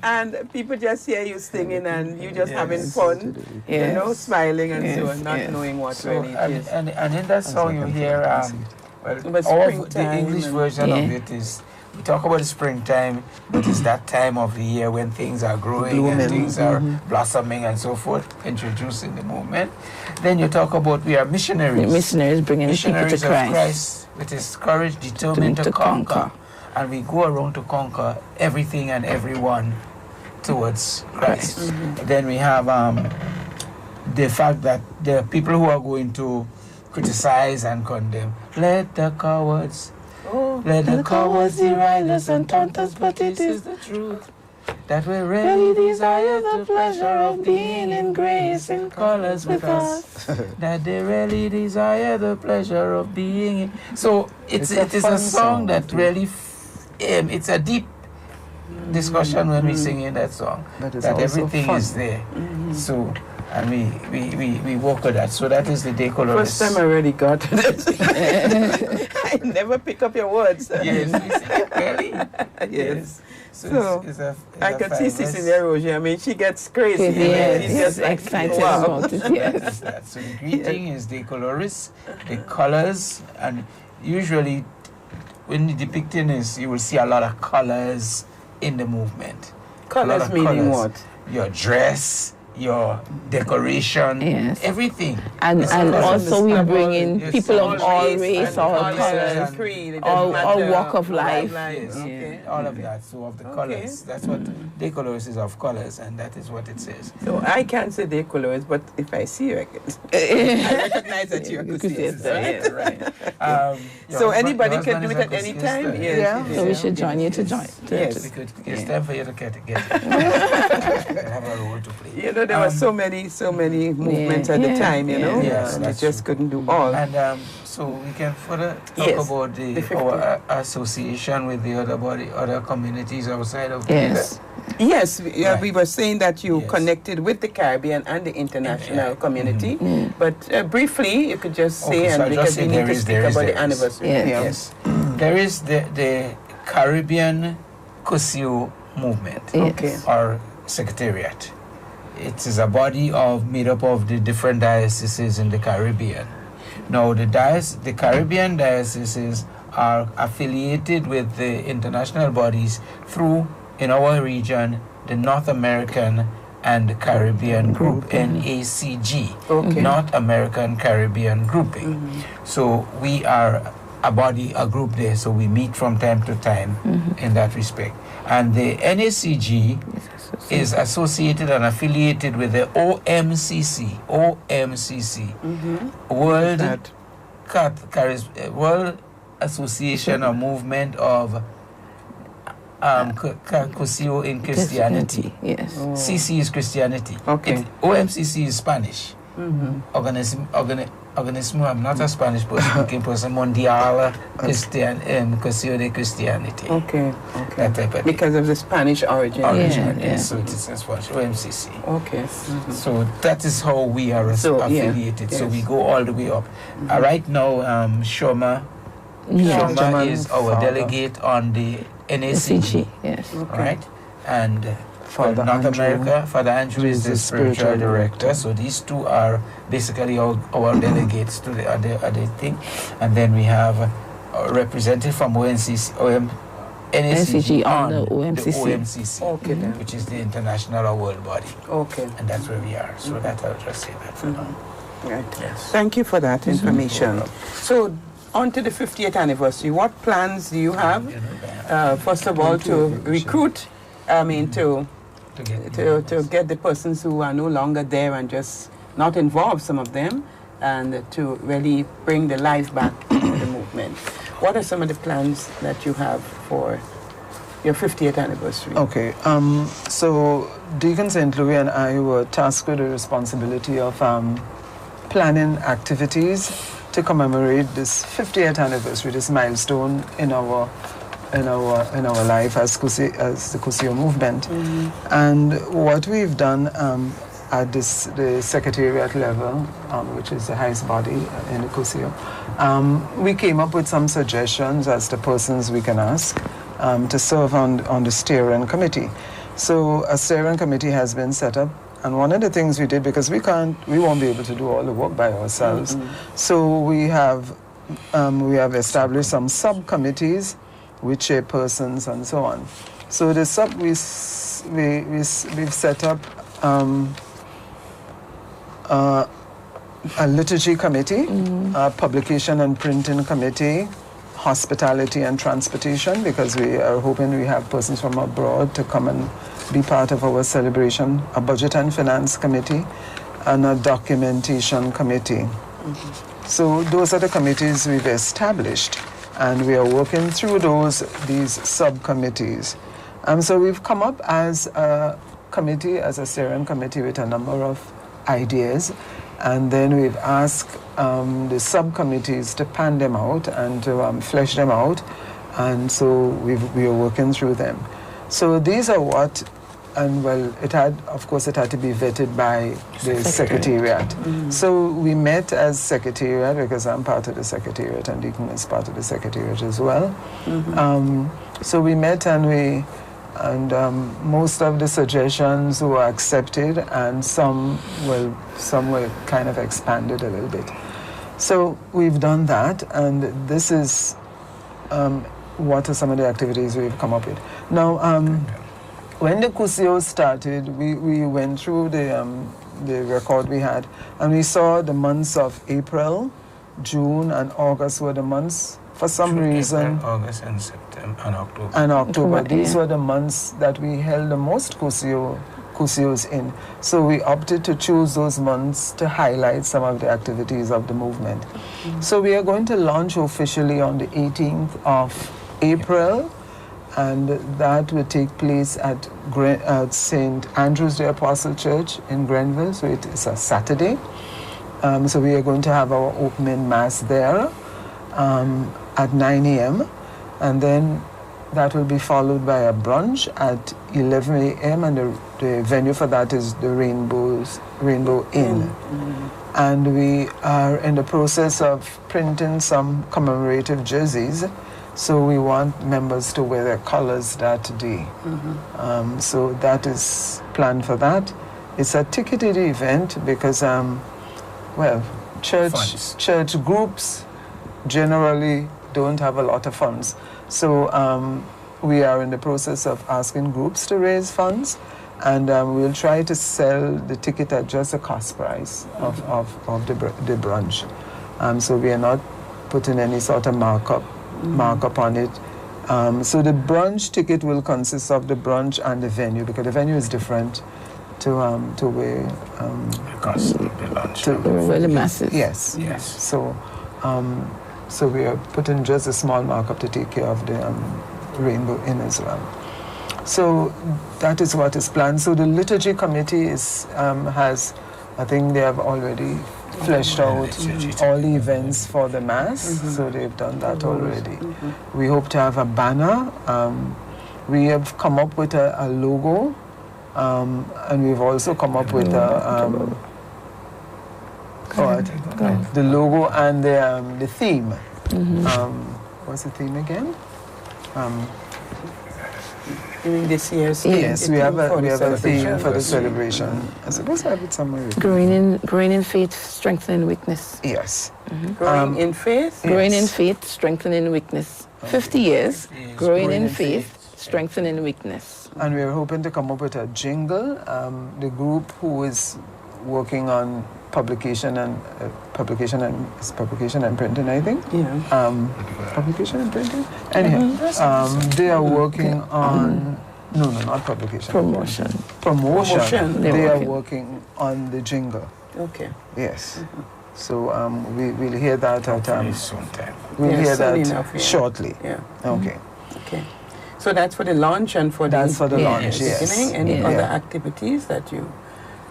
and people just hear you singing, and you just having fun, you know, smiling and so on, not knowing what really it is. And in that song you hear, the English version of it is, we talk about the springtime, but it's that time of the year when things are growing and things are blossoming and so forth, introducing the movement. Then you talk about we are missionaries. Missionaries bringing Missionaries people to of Christ, with his courage determined to conquer. And we go around to conquer everything and everyone towards Christ. Then we have the fact that there are people who are going to criticize and condemn. Let the cowards deride us and taunt us, but it is the truth that we really desire the pleasure of being in grace and colors with us. That they really desire the pleasure of being in. So it is a song that really, it's a deep discussion when we sing in that song. That everything is there. So, and we work with that. So that is the Decaloris. First time I already got it. I never pick up your words. Yes, we sing it really. Yes. So I can see Cecilia Roger. I mean, she gets crazy. Yes, She's just like, excited wow. about it. Yes. So the greeting is Decaloris, the colors, and usually when the depicting is, you will see a lot of colors in the movement. Colors meaning what? Your dress, your decoration, everything. And also we bring in people of all race, all colors, all walk of life. All of that. So of the colors, that's what Decaloris is, of colors, and that is what it says. So I can't say Decaloris, but if I see you, I recognize that you're a Cursillo. Right. So anybody can do it at any time? Yes. So we should join you to join. Yes. It's time for you to get it. Have a role to play. You know, there were so many movements at the time, you know. Yes, we just couldn't do all. And so we can further talk about our association with the other communities outside of Yes. Yes, we were saying that you connected with the Caribbean and the international community. But briefly, you could just say, and because we need to speak about the anniversary. Yes. There is the Caribbean Cursillo movement, or secretariat. It is a body made up of the different dioceses in the Caribbean. Now, the Caribbean dioceses are affiliated with the international bodies through, in our region, the North American and the Caribbean Group, NACG, North American Caribbean Grouping. So we are a group there, so we meet from time to time in that respect. And the NACG is associated and affiliated with the OMCC, World Association or Movement of Cursillo in Christianity. Yes. CC is Christianity. OMCC is Spanish. Organismo, I'm not a Spanish person, Mundial Cursillo de Christianity. That type of because of the Spanish origin. So it is OMCC. So that is how we are affiliated. So we go all the way up. Right now, Shoma is our delegate on the NACG. Right? And for North America, Father Andrew is the spiritual director. So these two are basically our delegates to the other thing. And then we have a representative from NACG on the OMCC, which is the international or world body. And that's where we are. So that I'll just say that for now. Right. Yes. Thank you for that information. So on to the 50th anniversary. What plans do you have? First of all, to recruit, to get the persons who are no longer there and just not involved, some of them, and to really bring the life back to the movement. What are some of the plans that you have for your 50th anniversary? Okay, so Deacon St. Louis and I were tasked with the responsibility of planning activities to commemorate this 50th anniversary, this milestone in our life as the Cursillo movement. And what we've done at the secretariat level, which is the highest body in the Cursillo, we came up with some suggestions as to persons we can ask to serve on the steering committee. So a steering committee has been set up, and one of the things we did, because we won't be able to do all the work by ourselves, so we have established some subcommittees with chairpersons and so on. So the we've set up a liturgy committee, a publication and printing committee, hospitality and transportation, because we are hoping we have persons from abroad to come and be part of our celebration, a budget and finance committee, and a documentation committee. So those are the committees we've established, and we are working through these subcommittees. So we've come up as a committee, as a steering committee, with a number of ideas, and then we've asked the subcommittees to pan them out and to flesh them out, and so we are working through them. So these are what, and well, it had to be vetted by the secretariat. So we met as secretariat, because I'm part of the secretariat and Deacon is part of the secretariat as well. So we met and most of the suggestions were accepted, and some were kind of expanded a little bit. So we've done that, and this is what are some of the activities we've come up with. Now, when the Cursillo started, we went through the record we had, and we saw the months of April, June, and August were the months, for some reason. April, August, and September, and October. And October. These were the months that we held the most Cursillos in. So we opted to choose those months to highlight some of the activities of the movement. So we are going to launch officially on the 18th of April, and that will take place at St. Andrew's the Apostle Church in Grenville, so it is a Saturday. So we are going to have our opening mass there at 9 a.m. and then that will be followed by a brunch at 11 a.m. and the venue for that is the Rainbow Inn. And we are in the process of printing some commemorative jerseys, so we want members to wear their colors that day. So that is planned for that. It's a ticketed event because, church groups generally don't have a lot of funds. So we are in the process of asking groups to raise funds, and we'll try to sell the ticket at just the cost price of the brunch. So we are not putting any sort of markup on it. So the brunch ticket will consist of the brunch and the venue, because the venue is different to where because the lunch. Where the masses. Yes. So we are putting just a small markup to take care of the Rainbow Inn as well. So that is what is planned. So the liturgy committee has, I think they have already fleshed out all the events for the mass. So they've done that already. We hope to have a banner. We have come up with a logo, and we've also come up with the logo and the theme. What's the theme again? This year's yes, we have a theme for the celebration. I suppose I have it somewhere. Growing in faith, strengthening weakness. Yes. Growing in faith? Growing in faith, strengthening weakness. 50 years, growing in faith, strengthening weakness. And we're hoping to come up with a jingle. The group who is working on publication and printing, I think. Yeah. Publication and printing. Anyhow, they are working on not publication. Promotion. They are working on the jingle. Okay. Yes. So we'll hear that at soon time. we'll Yeah, hear soon that enough, yeah. shortly. Yeah. Okay. Okay. So that's for the launch and for That's for the Yes. launch. Yes. beginning. Any Yeah. other activities that you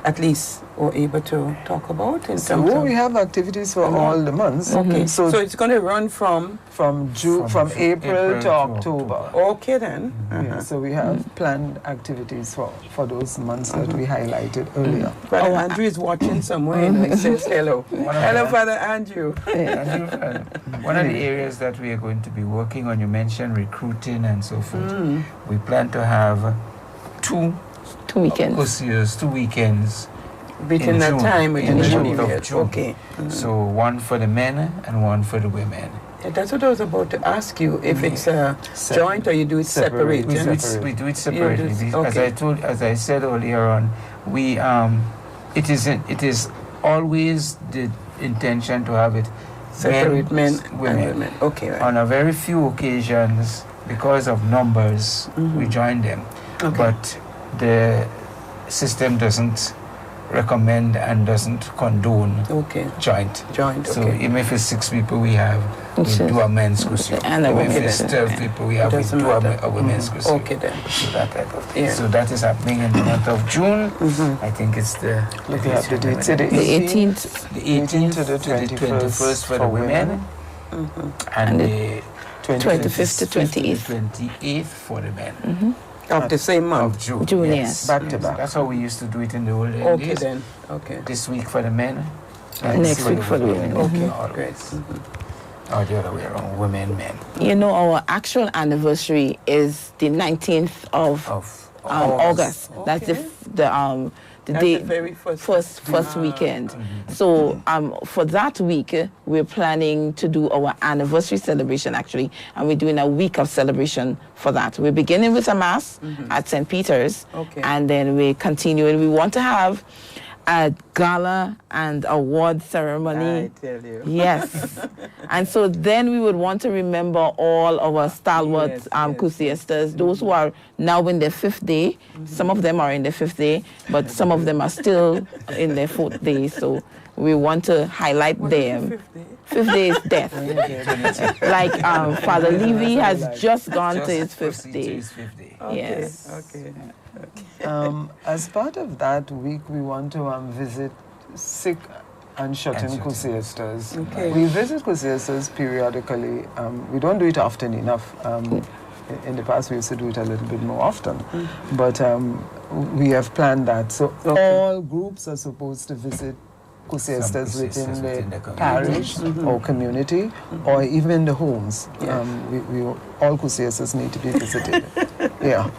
at least were able to talk about in So terms of? we have activities for all the months. Okay. So, So it's going to run from. from April to October. Okay then. Yeah, so we have planned activities for those months that we highlighted earlier. Brother Andrew is watching somewhere. You know, he says hello. Hello, Father Andrew. One of the areas that we are going to be working on, you mentioned recruiting and so forth. We plan to have 2 weekends. Cursillos, 2 weekends Between in that June, time, in within the June period. of June. Okay. So one for the men and one for the women. Yeah, that's what I was about to ask you. If it's a joint or you do it separate. Separate. yeah? We do it separately. okay. As I said earlier on, we it is always the intention to have it Separate men women. and women. Okay. Right. On a very few occasions, because of numbers, we join them. Okay. But the system doesn't recommend and doesn't condone Okay. joint. Joint. So Okay. even if it's 6 people, we do a men's cursillo. And a Even if women's. it's 12 people, we Doesn't do matter. a women's cursillo. Okay then. So that type of thing. Yeah. So that is happening in the month of June. I think it's the Look at the dates. The The 18th. the 18th to the 21st for the women, and the 25th to 28th. 28th for the men. Of the same Of month. June. June, yes. Back to back. That's how we used to do it in the old Okay days. then. Okay. This week for the men. Next week for the women. Okay. Always. Great. Or the other way around, women, men. You know, our actual anniversary is the 19th of Of August. That's Okay. the That's day, the very first. first weekend. So for that week, we're planning to do our anniversary celebration actually, and we're doing a week of celebration for that. We're beginning with a mass at St. Peter's, Okay. and then we're continuing. We want to have a gala and award ceremony. I tell you. Yes. And so then we would want to remember all our stalwart Yes, Cursillistas, those who are now in their 5th day. Some of them are in their 5th day, but some of them are still in their 4th day. So we want to highlight them. 5th day is death. Like Father Levy has just gone to his 5th day. His 5th day. Yes. Okay. As part of that week, we want to visit sick and shut-in And shut-in. Cursillistas. Okay. We visit Cursillistas periodically. We don't do it often enough. In the past, we used to do it a little bit more often. But we have planned that. So all groups are supposed to visit Cursillistas Some within Cursillistas within the the community. parish or community, or even the homes. Yes. All Cursillistas need to be visited. Yeah.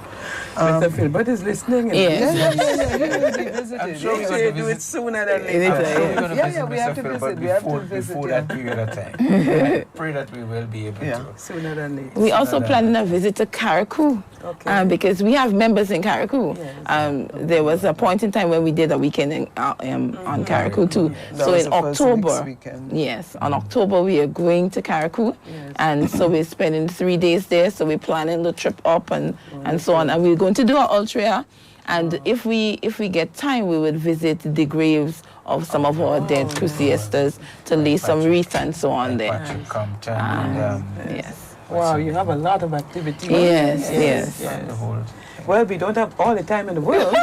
Mr. Philbert is listening. Yes. He will be visited. I'm sure Make we're sure going you to do it visit. sooner than It later. is, I'm sure we're going to Yeah, visit yeah, we Mr. have to Philbert visit. We have to before, visit, before yeah. that period of time. I pray that we will be able Yeah. to. Sooner than later. We also planning a visit to Carriacou. Okay. Because we have members in Carriacou. Yes. There was a point in time when we did a weekend on Carriacou too. That So was in the first October, week's weekend. yes, on October we are going to Carriacou, and so we're spending 3 days there. So we're planning the trip up and so on, and we're going to do our ultra. And if we get time, we would visit the graves of some of our dead Cursillistas to lay some wreath and so on there. Patrick Compton and Yes. Wow, you have a lot of activity. Yes, yes. the whole. Well, we don't have all the time in the world,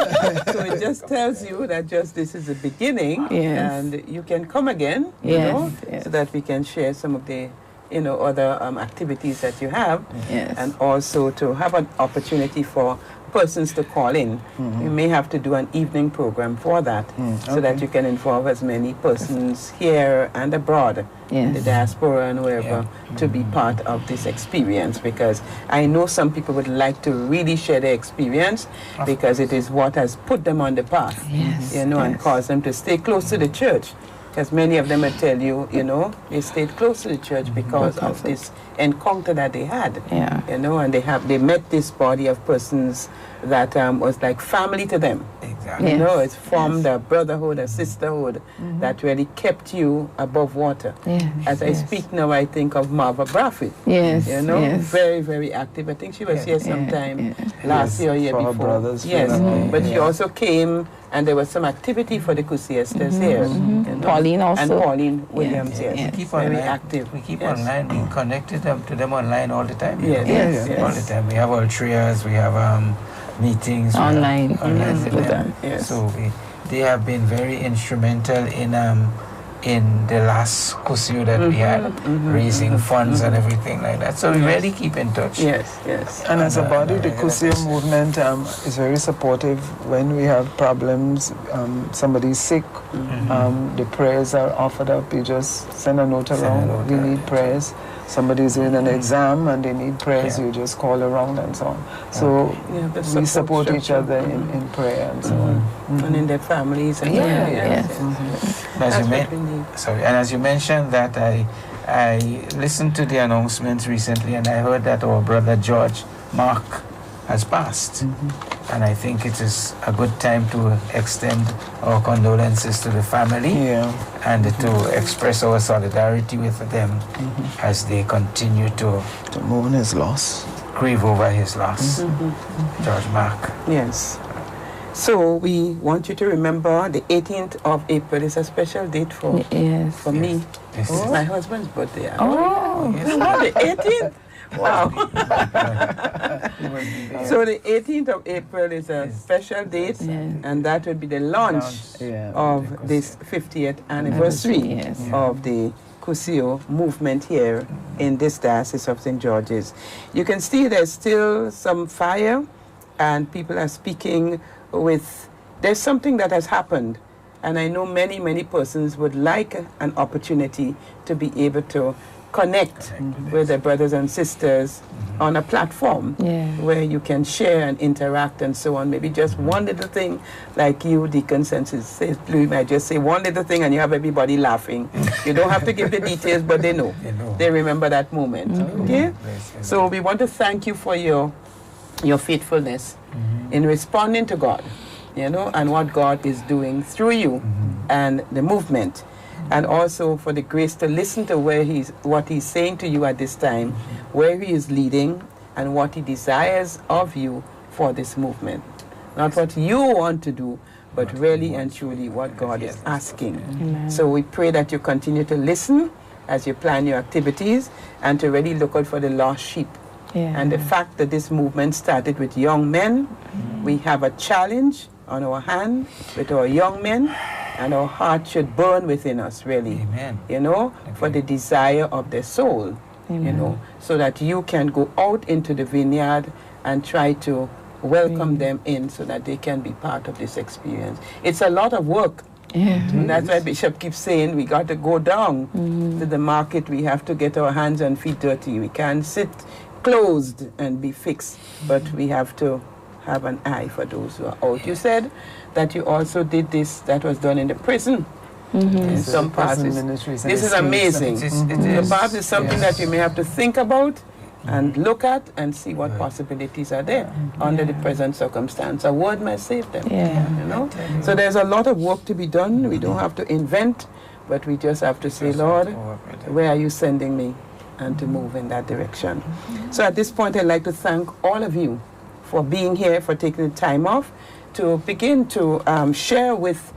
so it just tells you that just this is the beginning, Yes. and you can come again, you Yes, know, yes. so that we can share some of the, other activities that you have, Yes. and also to have an opportunity for persons to call in. We may have to do an evening program for that, so that you can involve as many persons here and abroad, in the Yes. diaspora and wherever, to be part of this experience, because I know some people would like to really share their experience, because it is what has put them on the path, Yes, and yes. caused them to stay close to the church. Because many of them will tell you, they stayed close to the church because of this encounter that they had. Yeah. And they met this body of persons that was like family to them. Exactly. You Yes. know, it's formed a brotherhood, a sisterhood that really kept you above water. Yes, As I yes. speak now, I think of Marva Braffett. Yes, You know, yes. very, very active. I think she was here sometime last Yes, year or year for her before. brother's Yes, funeral, but she yeah. also came, and there was some activity for the Cusiestas here. You know? Pauline also. And Pauline Williams, yes. yes. We keep Very online. active. We keep Yes. online. We connected to them online all the time. Yes, Yes, yes. All the time. We have ultras. We have meetings. we have Online. online Yes, with with them. them. Yes. So they have been very instrumental in the last Cursillo that we had, raising funds and everything like that. So we really keep in touch. Yes, yes. And as a body, the regular Cursillo basis. movement is very supportive when we have problems, somebody's sick, the prayers are offered up. You just send a note Send a around, note we out, need yeah. prayers. Somebody's in an exam and they need prayers, Yeah. you just call around and so on. So Yeah, the we support each structure. other in prayer and so on. And in their families. And Yeah, yes, yes. And as, you That's what we need. and as you mentioned that I listened to the announcements recently and I heard that our brother George Mark has passed. And I think it is a good time to extend our condolences to the family Yeah. and to express our solidarity with them as they continue to To mourn his loss. grieve over his loss. George Mark. Yes. So we want you to remember the 18th of April is a special date for Yes. for me. Yes. It's my husband's birthday. Oh, The 18th? Wow. He will be there. So the 18th of April is a special date, and that would be the launch Yeah. of this 50th anniversary Yes. of the Cursillo movement here in this diocese of St. George's. You can see there's still some fire, and people are speaking with, there's something that has happened, and I know many, many persons would like an opportunity to be able to connect with their brothers and sisters on a platform Yeah. where you can share and interact and so on. Maybe just one little thing, like you, Deacon, since it says Blue, you might just say one little thing and you have everybody laughing. You don't have to give the details, but they know. They know. They remember that moment. Okay? Yes, yes. So we want to thank you for your faithfulness in responding to God, you know, and what God is doing through you and the movement. And also for the grace to listen to what he's saying to you at this time, where he is leading, and what he desires of you for this movement. Not what you want to do, but really and truly what God is asking. So we pray that you continue to listen as you plan your activities and to really look out for the lost sheep. Yeah. And the fact that this movement started with young men, we have a challenge on our hand with our young men, and our heart should burn within us, really. Amen. You know, for the desire of their soul, you know, so that you can go out into the vineyard and try to welcome them in so that they can be part of this experience. It's a lot of work. Yeah. And that's why Bishop keeps saying we got to go down to the market. We have to get our hands and feet dirty. We can't sit closed and be fixed, but we have to have an eye for those who are out. You said that you also did this, that was done in the prison. In some parts. This is amazing. So perhaps it's something that you may have to think about and look at and see what possibilities are there under the present circumstance. A word might save them. Yeah. You know? So there's a lot of work to be done. We don't have to invent, but we just have to say, Lord, where are you sending me? And to move in that direction. So at this point, I'd like to thank all of you for being here, for taking the time off to begin to share with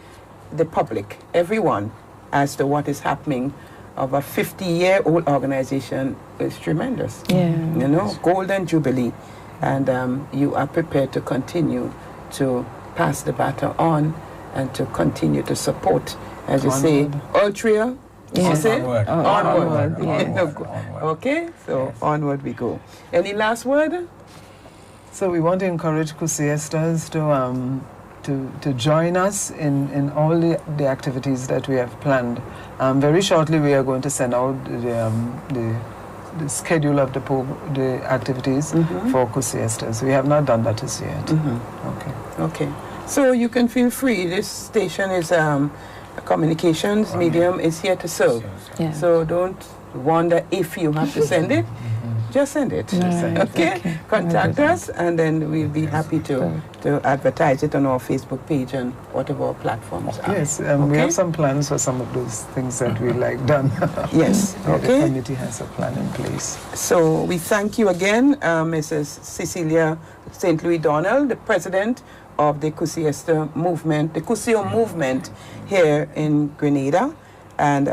the public, everyone, as to what is happening of a 50-year-old organization. Is tremendous. Yeah. You know, golden jubilee. And you are prepared to continue to pass the baton on and to continue to support, as you say, Ultra. Yeah. You say? Onward. Onward. Onward. Okay, so onward we go. Any last word? So we want to encourage Cursillistas to join us in all the activities that we have planned. Very shortly we are going to send out the schedule of the activities for Cursillistas. We have not done that as yet. Okay. Okay. So you can feel free. This station is a communications medium is here to serve. Yeah. So don't wonder if you have to send it. just send it. Right, Okay? Contact us, and then we'll be happy to advertise it on our Facebook page and whatever platforms are. Yes, we Okay? have some plans for some of those things that we like done. Yes, The okay. committee has a plan in place. So we thank you again, Mrs. Cecilia St. Louis Donald, the president of the Cursillo movement, the Cursillo movement here in Grenada, and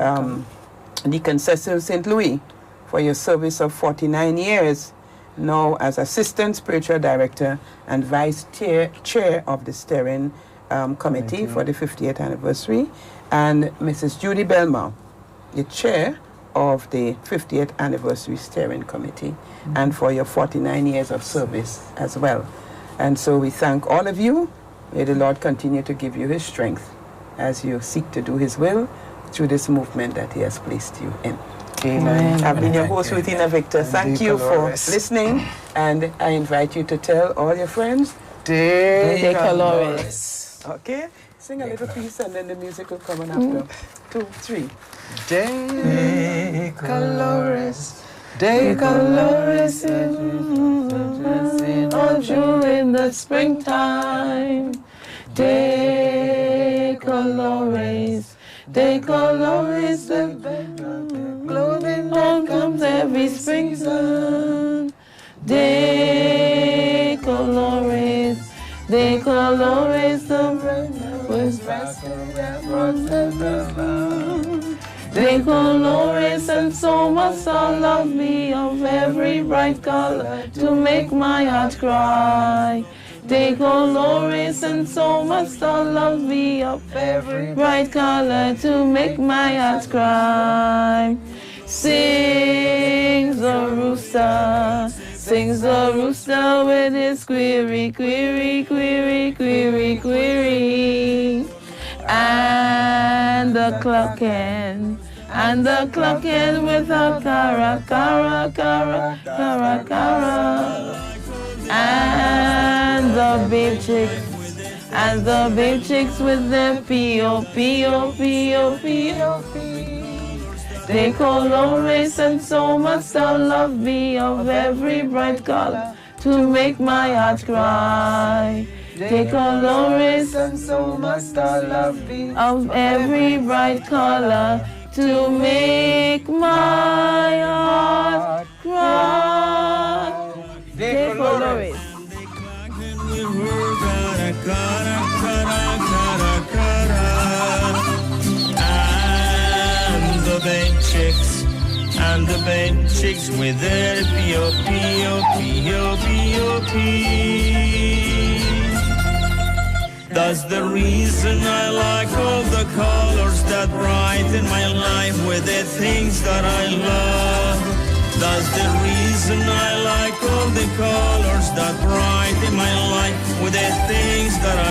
Deacon Cecil St. Louis, for your service of 49 years, now as Assistant Spiritual Director and Vice Chair of the Steering Committee for the 50th anniversary, and Mrs. Judy Belmar, the Chair of the 50th Anniversary Steering Committee, and for your 49 years of service as well. And so we thank all of you. May the Lord continue to give you his strength as you seek to do his will through this movement that he has placed you in. Amen. I've been your host, Rutina Victor. Thank you for listening, and I invite you to tell all your friends. Decolores. Okay? Sing a little piece, and then the music will come on after. 2, 3. Decolores, decolores, All during the springtime. Decolores, decolores, the clothing that comes every spring sun. Decolores, decolores, the was from the decolores, and so must all love me of every bright color to make my heart cry. Decolores, and so must all love me of every bright color to make my heart cry. Sings the rooster, sings the rooster with his query, query, query, query, query. And the clock hand, and the clock hand with a cara, cara, cara, cara, cara. And the big chicks, and the big chicks with their P.O., P.O., P.O., P.O., decolores, and so must all love me of every bright color to make my heart cry. Decolores, and so must all love me of every bright color to make my heart cry. Decolores. And the bed chicks with their P.O.P.O.P.O.P.O.P. That's the reason I like all the colors that brighten my life with the things that I love. That's the reason I like all the colors that brighten my life with the things that I